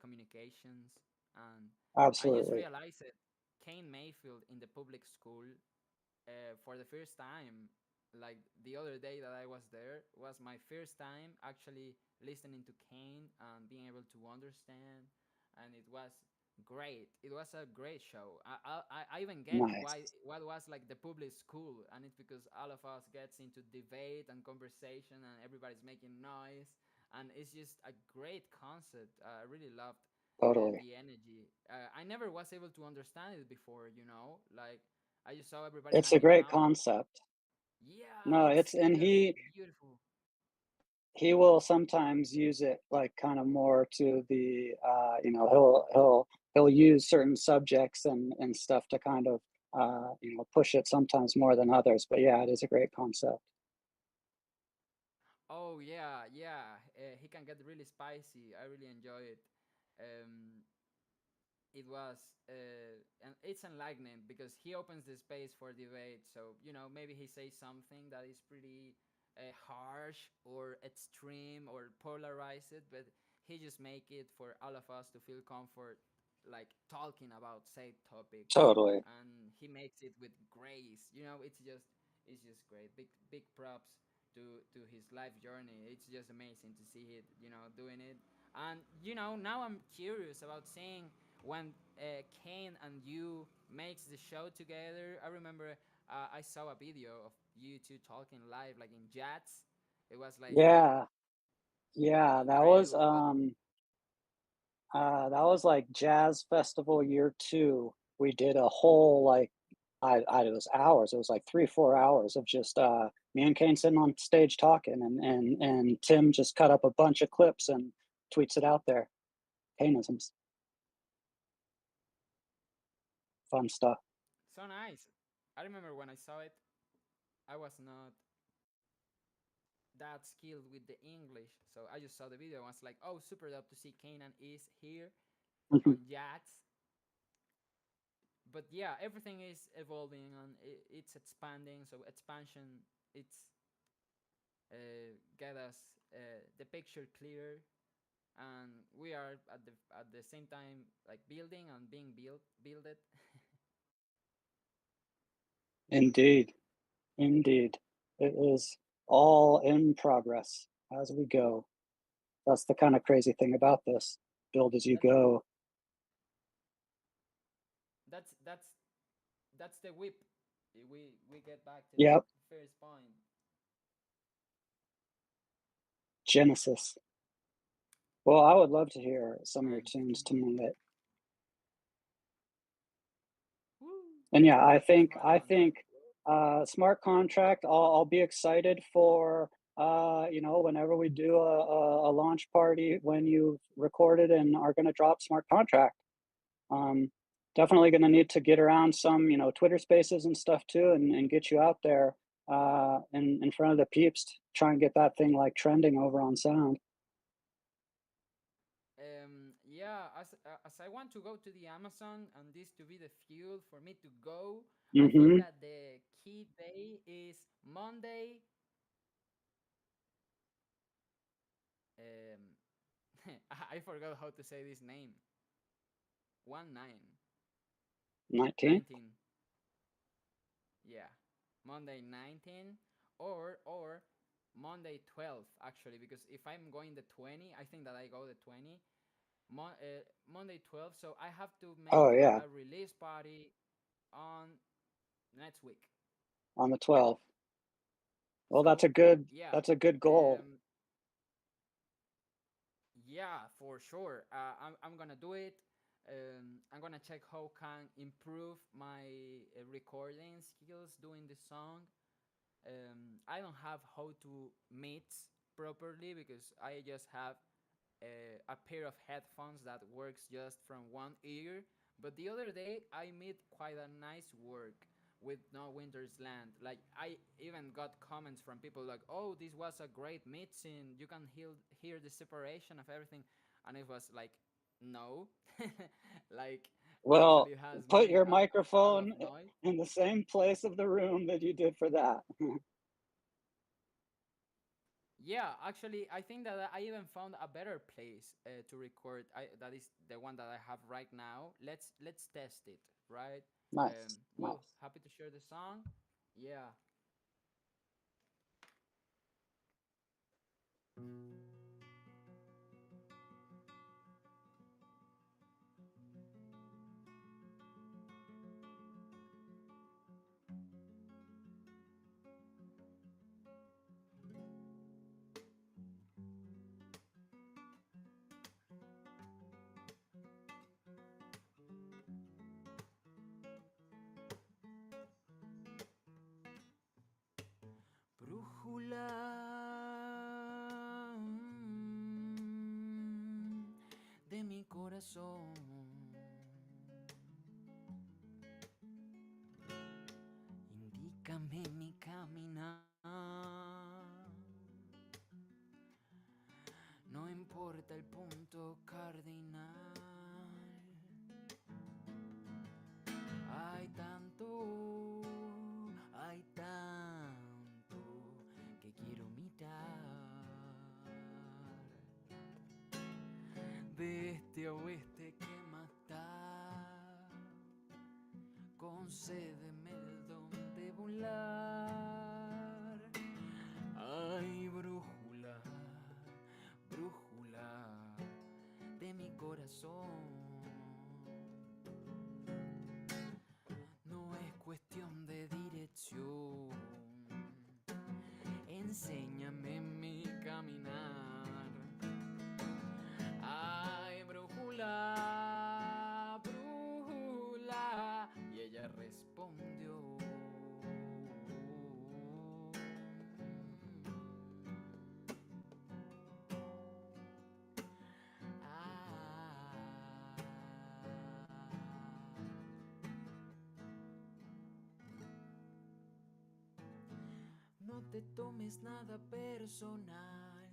communications. And I just Absolutely. realized it. Kane Mayfield in the public school for the first time. Like the other day that I was there was my first time actually listening to Kane and being able to understand, and it was great. It was a great show. I even get why Nice. what was like the public school, and it's because all of us gets into debate and conversation, and everybody's making noise, and it's just a great concept. I really loved Totally. the energy. I never was able to understand it before. Like I just saw everybody It's a hanging great out. concept. Yeah, No, it's it's and beautiful, beautiful. he will sometimes use it like kind of more to the he'll he'll use certain subjects and stuff to kind of push it sometimes more than others. But yeah, it is a great concept. Oh yeah, yeah. He can get really spicy. I really enjoy it. Um, it was and it's enlightening because he opens the space for debate. So maybe he says something that is pretty harsh or extreme or polarized, but he just make it for all of us to feel comfort, like talking about said topics, Totally. and he makes it with grace. It's just great. Big props to his life journey. It's just amazing to see it, doing it. And now I'm curious about seeing when Kane and you makes the show together. I remember I saw a video of you two talking live, like in Jats. It was like Yeah, yeah, incredible. But that was like Jazz Festival year 2. We did a whole, like, it was hours. It was like 3, 4 hours of just, me and Kane sitting on stage talking, and Tim just cut up a bunch of clips and tweets it out there. Kaneisms, fun stuff. so nice. I remember when I saw it, I was not that skilled with the English, so I just saw the video. I was like, oh, super dope to see Kanan is here on Jats. But yeah, everything is evolving and it's expanding. So expansion, it's get us the picture clear, and we are at the same time like building and being builded. Indeed, indeed. It is all in progress as we go. That's the kinda crazy thing about this. Build as you That's go. that's that's that's the whip. We get back to the Yep, first point. Genesis. Well, I would love to hear some of your Nice. tunes tonight. Woo! And yeah, I think Smart I contract. think smart contract. I'll be excited for whenever we do a launch party when you've recorded and are going to drop smart contract. Um, Definitely going to need to get around some Twitter Spaces and stuff too, and get you out there in front of the peeps. To try and get that thing like trending over on Sound. Yeah, as I want to go to the Amazon and this to be the fuel for me to go, I think Hmm. that the key day is Monday. Um, I forgot how to say this name. 19. 19. 19. Yeah, Monday 19 or Monday 12 actually, because if I'm going the 20, I think that I go the 20. Monday 12, so I have to Oh make yeah, a release party on next week. on the 12th. Well, So yeah, that's a good goal. um, yeah, for sure. I'm gonna do it. I'm gonna check how can improve my recording skills doing the song. I don't have how to mix properly because I just have a pair of headphones that works just from one ear. But the other day I made quite a nice work with No Winter's Land. Like I even got comments from people like, "Oh, this was a great mixing. You can hear the separation of everything," and it was like, no, like Well, actually has put me your a lot of microphone noise. in the same place of the room that you did for that. Yeah, actually, I think that I even found a better place to record. That is the one that I have right now. Let's test it, right? Nice, Well, nice. happy to share the song. Yeah. Brújula de mi corazón. Déjame mi caminar. No importa el punto cardinal. Hay tanto, hay tanto que quiero mirar. De este a oeste que matar. Concédeme el don de volar. Ay, brújula, brújula de mi corazón. No es cuestión de dirección. Enséñame mi caminar. Ay, brújula, brújula. Y ella respondió. No te tomes nada personal,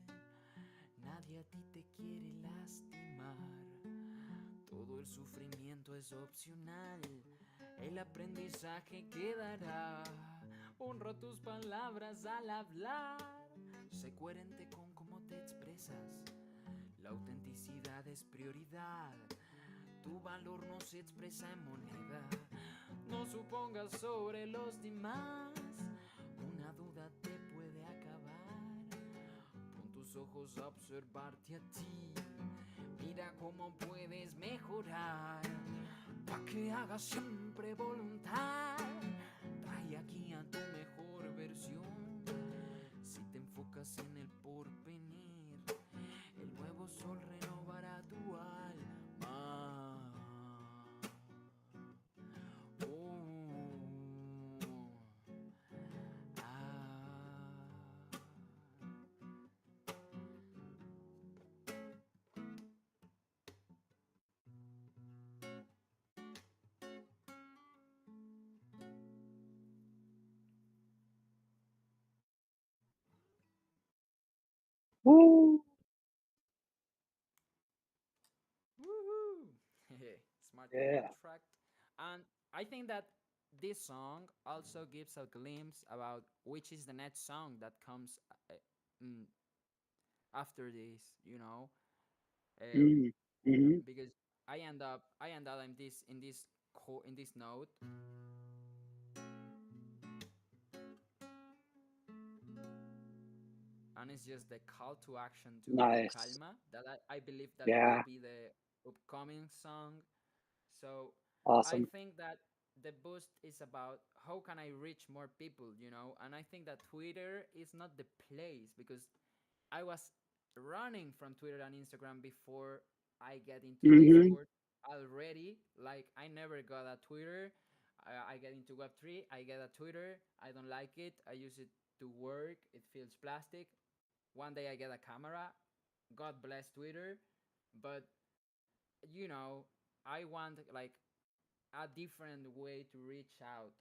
nadie a ti te quiere lastimar. Todo el sufrimiento es opcional, el aprendizaje quedará. Honra tus palabras al hablar, sé coherente con cómo te expresas. La autenticidad es prioridad, tu valor no se expresa en moneda. No supongas sobre los demás, una duda te puede acabar. Pon tus ojos a observarte a ti, mira cómo puedes mejorar. Pa' que hagas siempre voluntad, trae aquí a tu mejor versión. Si te enfocas en el porvenir, el nuevo sol renovará tu alma. Woo! Woohoo! Smart Yeah. contract. And I think that this song also gives a glimpse about which is the next song that comes mm, after this, you know, um, Mm. Hmm. because I end up in this note, and it's just the call to action to Nice. Calma that I believe that will Yeah. be the upcoming song. So I Awesome. think that the boost is about how can I reach more people, you know? And I think that Twitter is not the place because I was running from Twitter and Instagram before I get into Hmm. Discord already. Like I never got a Twitter. I get into Web3, I get a Twitter. I don't like it. I use it to work. It feels plastic. One day I get a camera. God bless Twitter. But you know, I want like a different way to reach out.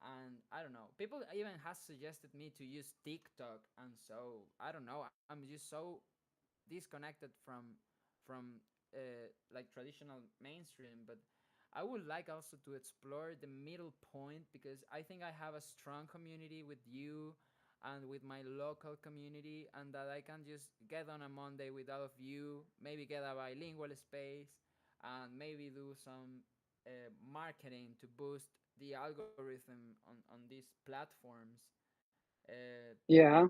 And I don't know, people even has suggested me to use TikTok, and so I don't know, I'm just so disconnected from like traditional mainstream. But I would like also to explore the middle point because I think I have a strong community with you and with my local community, and that I can just get on a Monday with all of you, maybe get a bilingual space, and maybe do some marketing to boost the algorithm on these platforms. Uh, Yeah.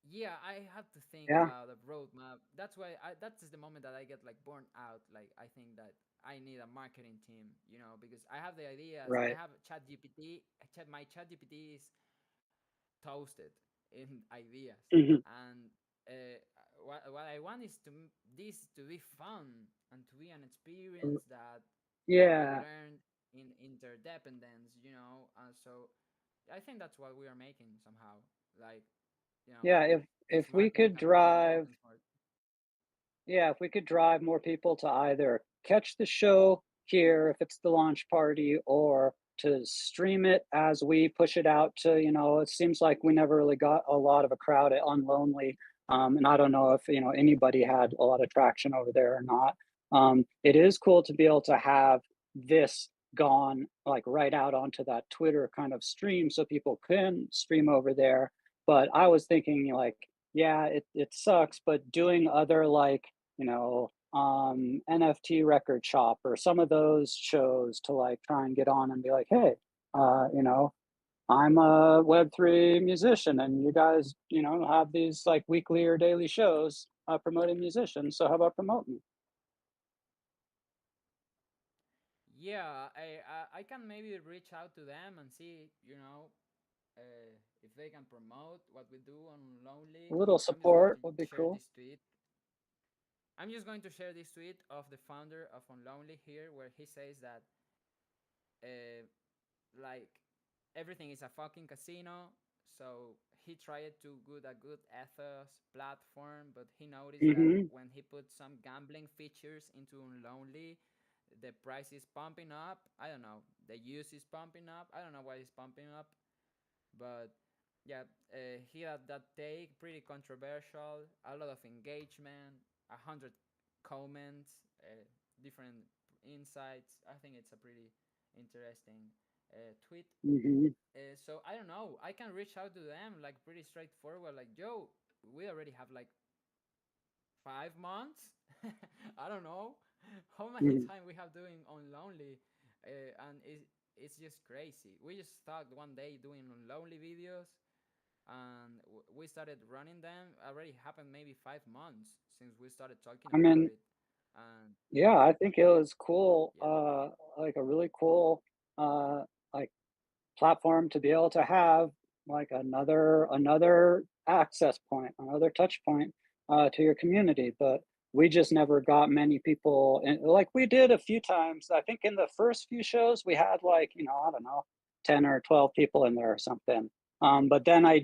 yeah, I have to think Yeah. about a roadmap. That's why that's the moment that I get like burnt out. Like I think that I need a marketing team, you know, because I have the ideas. I Right. have Chat GPT. My Chat GPT is toasted in ideas, Hmm. and what I want is this to be fun and to be an experience that I Yeah. learned in interdependence, you know. So I think that's what we are making somehow. Like, you know, Yeah. If we smart you could can call them drive, talking smart. yeah, if we could drive more people to either catch the show here if it's the launch party or to stream it as we push it out to, it seems like we never really got a lot of a crowd at Unlonely. And I don't know if, anybody had a lot of traction over there or not. It is cool to be able to have this gone like right out onto that Twitter kind of stream so people can stream over there. But I was thinking like, yeah, it sucks, but doing other like, NFT record shop or some of those shows to like try and get on and be like, hey, you know, I'm a Web3 musician and you guys, have these like weekly or daily shows promoting musicians. So how about promote me? Yeah, I can maybe reach out to them and see, if they can promote what we do on A Lonely. little I'm just going support to would be share cool. this tweet. I'm just going to share this tweet of the founder of Unlonely here, where he says that, uh, like, everything is a fucking casino. So he tried to good a good ethos platform, but he noticed that Hmm. when he put some gambling features into Unlonely, the price is pumping up. I don't know. The use is pumping up. I don't know why it's pumping up, but yeah, he had that take pretty controversial. A lot of engagement, 100 comments, different insights. I think it's a pretty interesting tweet. Hmm. So I don't know. I can reach out to them like pretty straightforward. Like, Joe, we already have like 5 months. I don't know how many Hmm. time we have doing on Lonely, and it's just crazy. We just started one day doing on Lonely videos, and we started running them. Already happened maybe 5 months since we started talking I about mean, it, and yeah, I think it was cool, yeah, like a really cool, like platform to be able to have like another access point, another touch point to your community. But we just never got many people, and like we did a few times. I think in the first few shows we had like I don't know, 10 or 12 people in there or something. But then I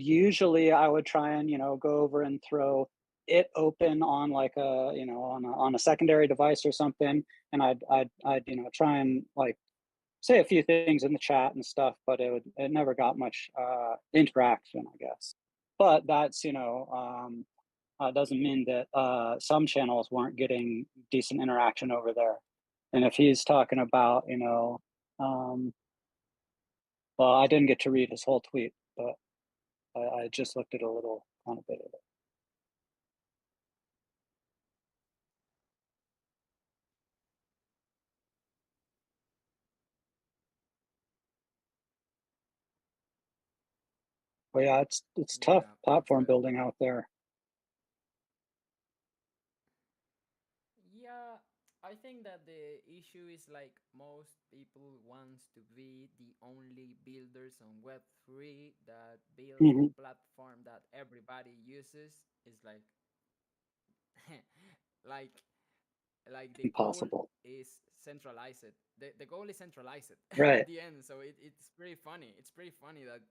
would try and go over and throw it open on like a on a secondary device or something, and I'd try and like say a few things in the chat and stuff, but it never got much interaction, I guess. But that's doesn't mean that some channels weren't getting decent interaction over there. And if he's talking about um, well, I didn't get to read his whole tweet, but I just looked at a little kind of bit of it. But yeah, it's tough yeah. platform But building out there. yeah, I think that the issue is like most people wants to be the only builders on Web3 that builds the Hmm. platform that everybody uses. Is like like the goal Impossible. is centralize it. The goal is centralize it at Right. the end. So it's pretty funny. It's pretty funny that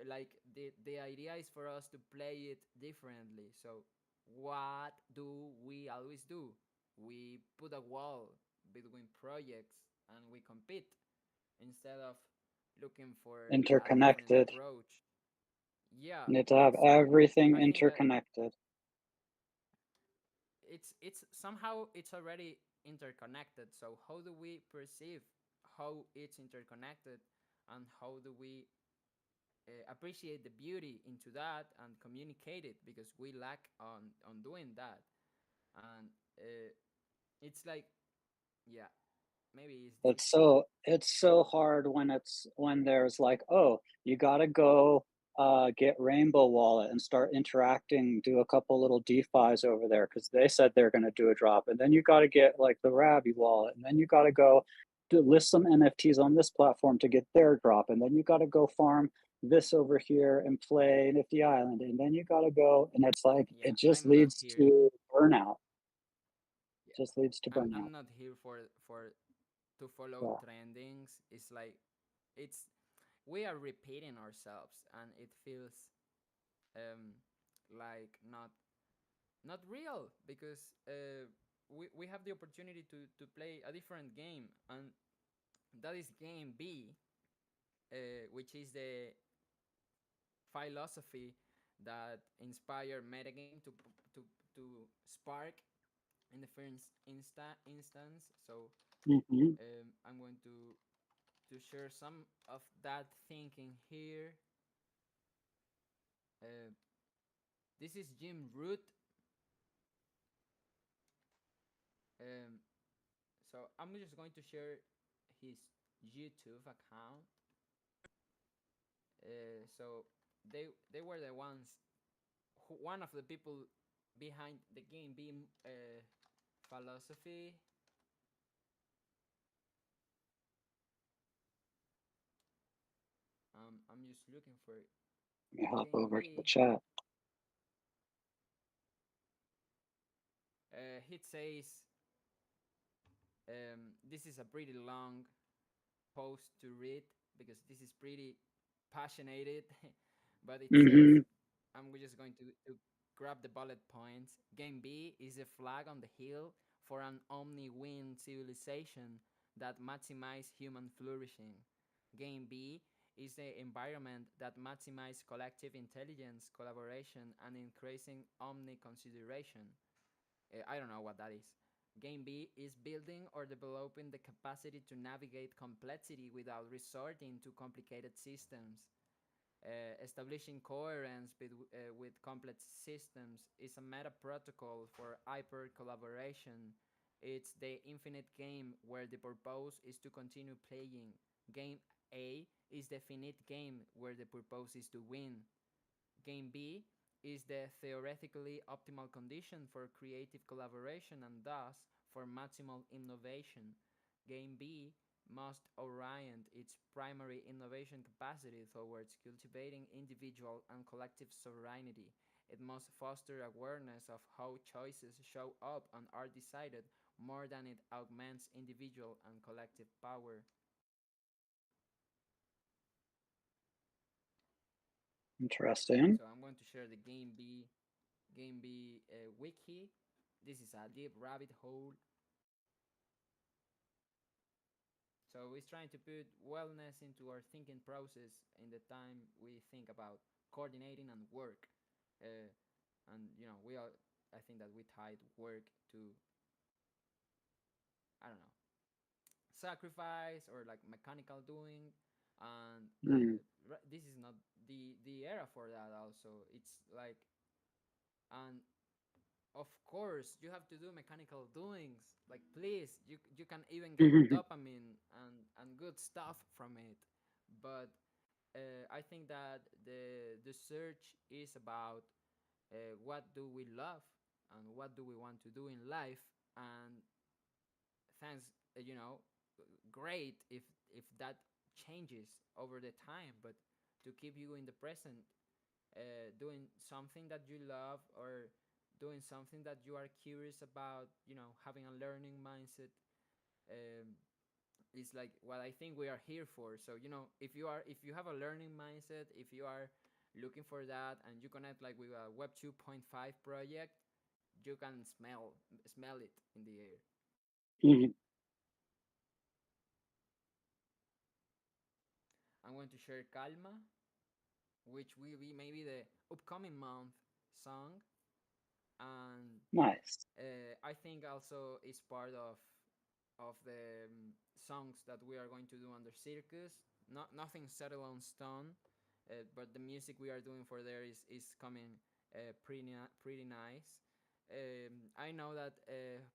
like the idea is for us to play it differently. So what do we always do? We put a wall between projects and we compete instead of looking for a different Interconnected. approach. Yeah, Need to have so everything I think that interconnected. it's somehow it's already interconnected. So how do we perceive how it's interconnected, and how do we appreciate the beauty into that and communicate it, because we lack on doing that. And it's like, yeah, maybe it's this. It's so hard when there's like, oh, you gotta go get Rainbow Wallet and start interacting, do a couple little DeFi's over there because they said they're gonna do a drop, and then you gotta get like the Rabby wallet, and then you gotta go list some NFTs on this platform to get their drop, and then you gotta go farm this over here and play Nifty Island, and then you gotta go, and it's like Yeah, it just I'm not leads here. to burnout. Yeah, Just leads to burnout. I'm not here for to follow Yeah. trendings. It's like it's we are repeating ourselves, and it feels um like not real, because we have the opportunity to play a different game, and that is game B. which is the philosophy that inspired metagame to spark in the first instance. So Hmm. I'm going to share some of that thinking here. Uh, this is Jim Root. Um, so I'm just going to share his YouTube account. So they were the ones, one of the people behind the game being philosophy. I'm just looking for Let me hop game over to the B. chat. He says this is a pretty long post to read because this is pretty passionate, but it says, Hmm. I'm just going to grab the bullet points. Game B is a flag on the hill for an omni-win civilization that maximize human flourishing. Game B is the environment that maximize collective intelligence, collaboration, and increasing omni-consideration. I don't know what that is. Game B is building or developing the capacity to navigate complexity without resorting to complicated systems. Establishing coherence with complex systems is a meta protocol for hyper collaboration. It's the infinite game where the purpose is to continue playing. Game A is the finite game where the purpose is to win. Game B is the theoretically optimal condition for creative collaboration and thus for maximal innovation. Game B must orient its primary innovation capacity towards cultivating individual and collective sovereignty. It must foster awareness of how choices show up and are decided more than it augments individual and collective power. Interesting. So I'm going to share the Game B wiki. This is a deep rabbit hole. So it's trying to put wellness into our thinking process in the time we think about coordinating and work. Uh, and we all, I think that we tied work to, I don't know, sacrifice or like mechanical doing. And Mm. this is not the era for that. Also, it's like, and of course you have to do mechanical doings, like please, you can even get dopamine and good stuff from it. But I think that the search is about what do we love and what do we want to do in life. And thanks, great if that changes over the time, but to keep you in the present, doing something that you love or doing something that you are curious about, having a learning mindset, um, is like what I think we are here for. So if you have a learning mindset, if you are looking for that and you connect like with a Web 2.5 project, you can smell it in the air. Hmm. I'm going to share Calma, which will be maybe the upcoming month song. And Nice. I think also it's part of the songs that we are going to do under Circus. Nothing settled on stone, but the music we are doing for there is coming pretty nice. I know that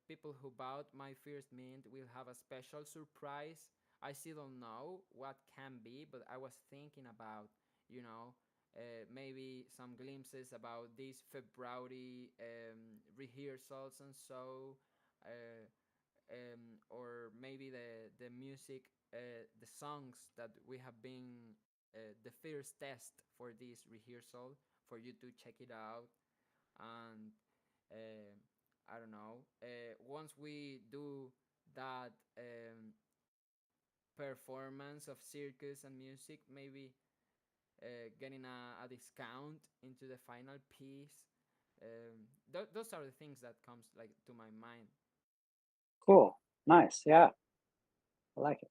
people who bought my first mint will have a special surprise. I still don't know what can be, but I was thinking about, maybe some glimpses about these February rehearsals and so, or maybe the music, the songs that we have been the first test for this rehearsal for you to check it out. And uh, I don't know. Once we do that performance of circus and music, maybe getting a discount into the final piece. Those are the things that comes like to my mind. Cool. Nice. Yeah. I like it.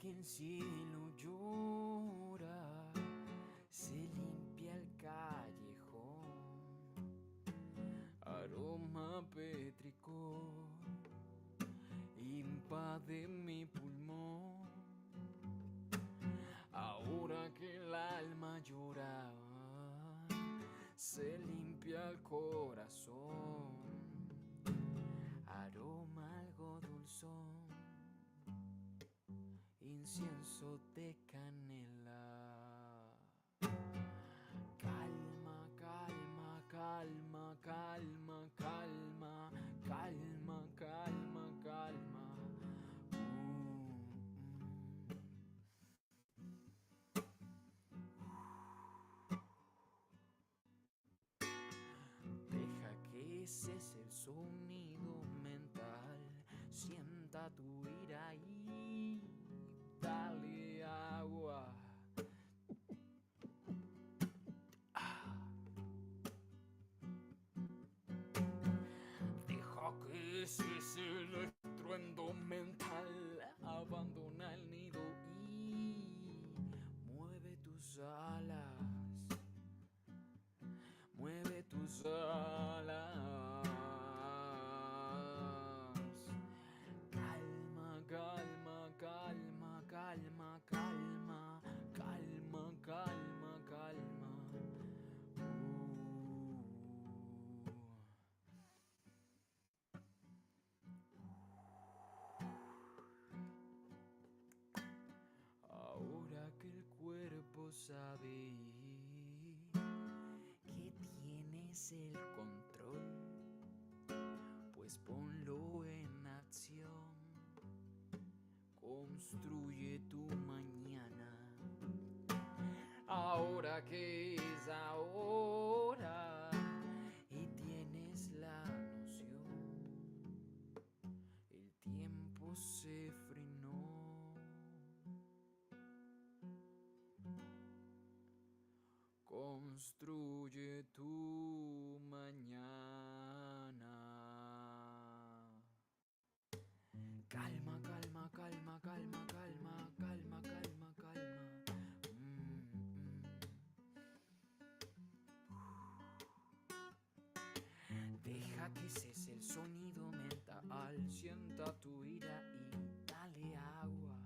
que el cielo llora, se limpia el callejón, aroma pétrico invade mi pulmón. Ahora que el alma llora, se limpia el corazón, aroma algo dulzón, incienso de canela. Calma, calma, calma, calma, calma, calma, calma, calma. Deja que ese es el sonido mental. Sienta tu ira y dale agua. Deja que ese es el estruendo mental. Abandona el nido y mueve tus alas. Mueve tus alas. Calma, calma, calma, calma, calma, calma, calma, calma. Ahora que el cuerpo sabe que tienes el control, pues ponlo en acción. Construye tu mañana. Ahora que es ahora y tienes la noción, el tiempo se frenó. Construye tu mañana. Calma, calma, calma, calma, calma, calma, calma, calma. Deja que cese el sonido mental. Sienta tu ira y dale agua.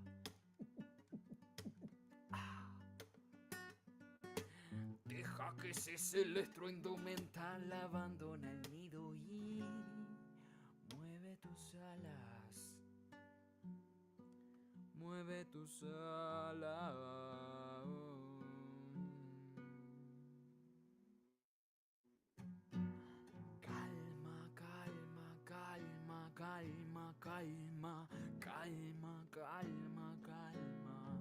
Deja que cese el estruendo mental. Abandona el nido y mueve tus alas. Mueve tus alas. Calma, calma, calma, calma, calma, calma, calma, calma.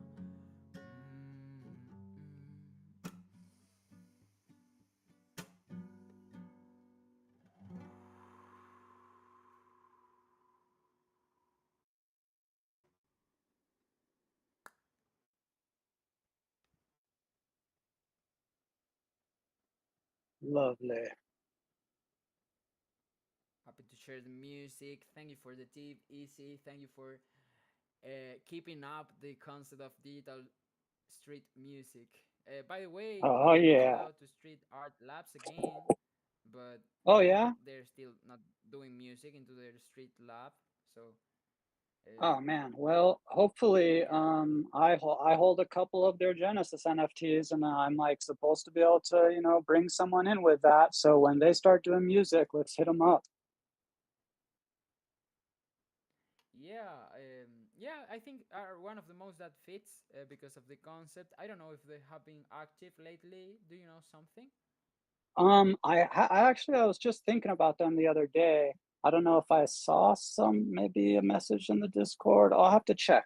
Lovely. Happy to share the music. Thank you for the tip, Easy. Thank you for keeping up the concept of digital street music. By the way, Oh I reached yeah. out to Street Art Labs again, but Oh I think yeah. they're still not doing music into their street lab. So, Oh um, man. Well, hopefully, yeah, I hold a couple of their Genesis NFTs, and I'm like supposed to be able to, bring someone in with that. So when they start doing music, let's hit them up. yeah. I think are one of the most that fits because of the concept. I don't know if they have been active lately. Do you know something? I was just thinking about them the other day. I don't know if I saw maybe a message in the Discord. I'll have to check.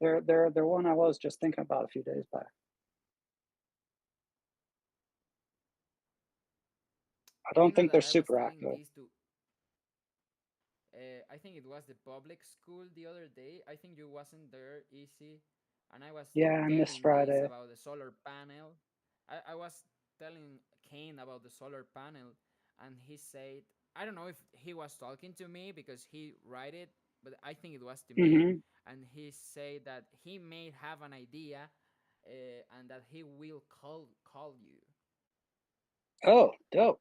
They're one I was just thinking about a few days back. I Do you don't know think they're that I was super telling active. this to I think it was the public school the other day. I think you wasn't there, Easy, and I was Yeah, I missed telling this Friday. about the solar panel. I was telling Kane about the solar panel, and he said, I don't know if he was talking to me because he write it but I think it was to me. Hmm. And he said that he may have an idea, and that he will call you. Oh, dope.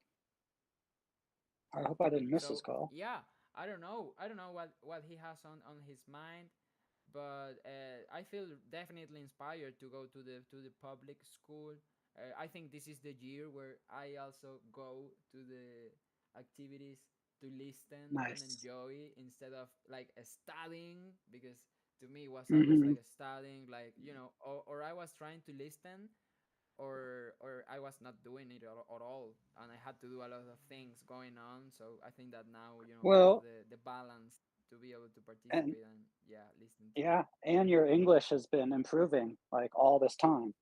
I hope I didn't miss his So call. yeah, I don't know what he has on his mind, but I feel definitely inspired to go to the public school. I think this is the year where I also go to the activities to listen and Nice. enjoy instead of like studying, because to me it was always Hmm. like a studying, like or I was trying to listen, or I was not doing it at all, and I had to do a lot of things going on. So I think that now I have Well, the balance to be able to and participate and yeah, listen to. yeah, and your English has been improving like all this time.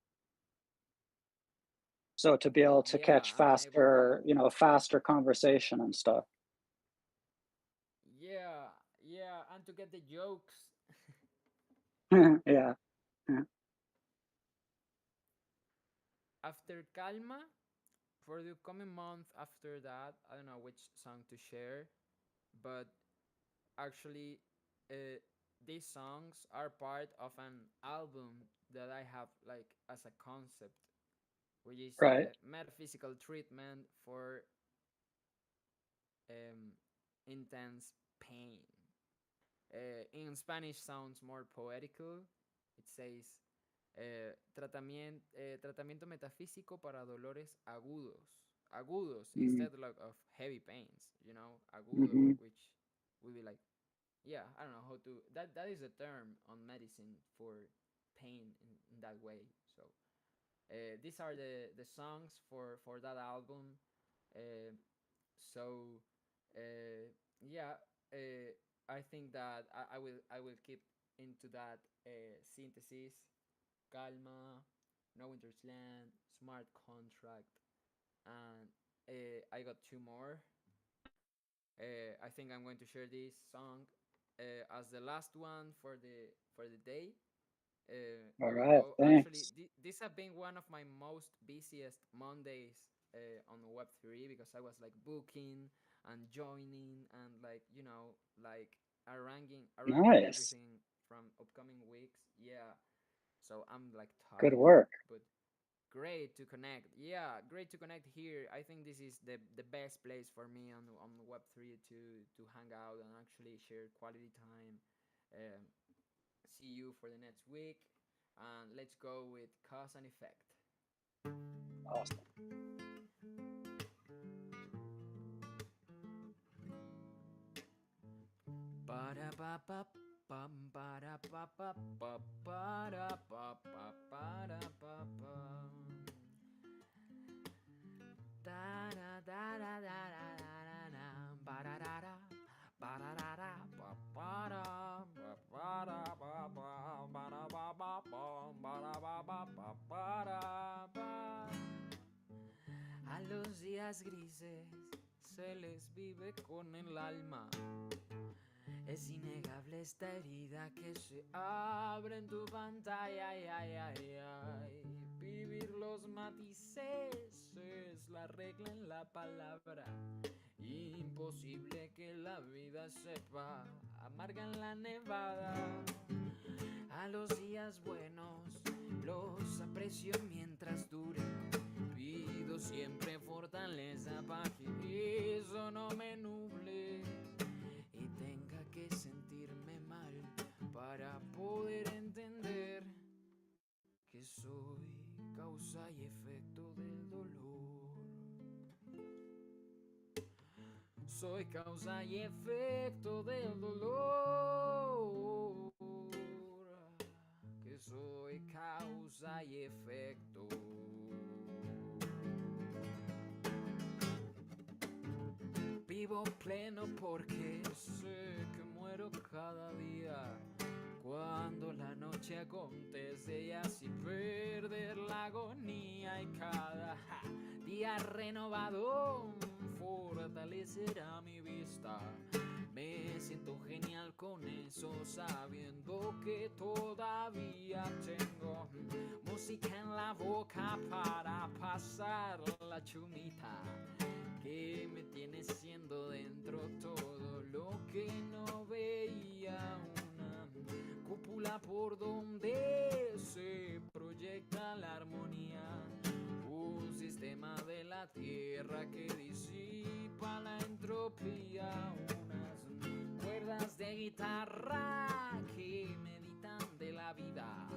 So to be able to Yeah, catch I'm able to. faster conversation and stuff. Yeah, yeah, and to get the jokes. Yeah. Yeah. After Calma, for the coming month after that, I don't know which song to share, but actually, uh, these songs are part of an album that I have like as a concept, which is Right. metaphysical treatment for um, intense pain. In Spanish, sounds more poetical. It says tratamiento metafísico para dolores agudos. Agudos instead like of heavy pains. Agudo, Mm-hmm. which would be like, yeah, I don't know how to. That is a term on medicine for pain in that way. So these are the songs for that album. Uh, so yeah, I think that I will keep into that synthesis. Calma, No Winter's Land, Smart Contract, and I got two more. I think I'm going to share this song as the last one for the day. All I will right. go. Actually, Thanks. this have been one of my most busiest Mondays on Web3, because I was like booking and joining and like arranging Nice. everything from upcoming weeks. Yeah, so I'm like Good tired, work. but great to connect. Yeah, great to connect here. I think this is the best place for me on Web3 to hang out and actually share quality time. Um, See you for the next week, and let's go with cause and effect. Awesome. Para pa pa pam para pa pa pa para pa pa para pa pa. Da da da da da da da ba da da da ba da da da ba ba da ba da ba ba ba da ba ba ba da ba ba ba ba da ba. A los días grises se les vive con el alma. Es innegable esta herida que se abre en tu pantalla. Ay, ay, ay, ay. Vivir los matices es la regla en la palabra. Imposible que la vida sepa amarga en la nevada. A los días buenos los aprecio mientras duren. Pido siempre fortaleza para que eso no me nuble y tenga que sentirme mal para poder entender que soy causa y efecto del dolor. Soy causa y efecto del dolor. Que soy causa y efecto. Vivo pleno porque sé que muero cada día. Cuando la noche acontece y así perder la agonía, y cada día renovado fortalecerá mi vista. Me siento genial con eso, sabiendo que todavía tengo música en la boca para pasar la chumita. que me tiene siendo dentro todo lo que no veía, una cúpula por donde se proyecta la armonía, un sistema de la tierra que disipa la entropía, unas cuerdas de guitarra que meditan de la vida,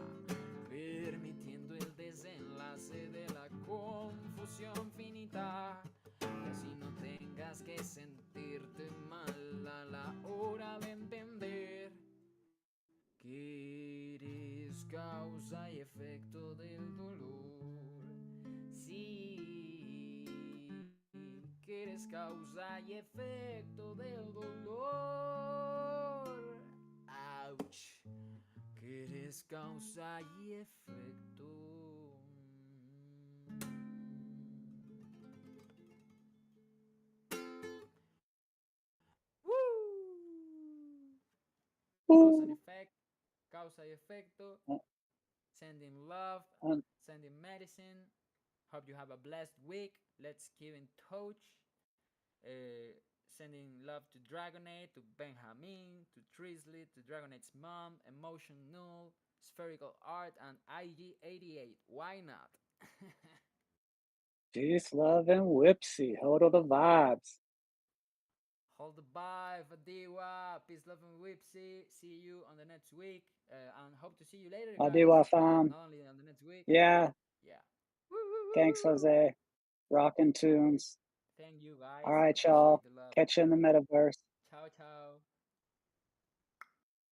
permitiendo el desenlace de la confusión finita, y así no tengas que sentirte mal a la hora de entender que eres causa y efecto del dolor. Sí, que eres causa y efecto del dolor. Ouch. Que eres causa y efecto. Woo! Cause and Ooh. effect, causa y efecto, Uh, sending love, um, sending medicine. Hope you have a blessed week. Let's keep in touch. Uh, Sending love to Dragonate, to Benjamin, to Trisley, to Dragonate's mom, Emotion Null, Spherical Art, and IG88. Why not? Peace, love, and whipsy. Hold on the vibes. Hold the vibe, Adiwa. Peace, love, and whipsy. See you on the next week. And hope to see you later, guys. Adiwa, fam. Not only on the next week. Yeah. Yeah. Woo, woo, woo, Thanks, woo. Jose. Rockin' tunes. Thank you, All guys. right, Appreciate y'all. the love. Catch you in the metaverse. Ciao, ciao.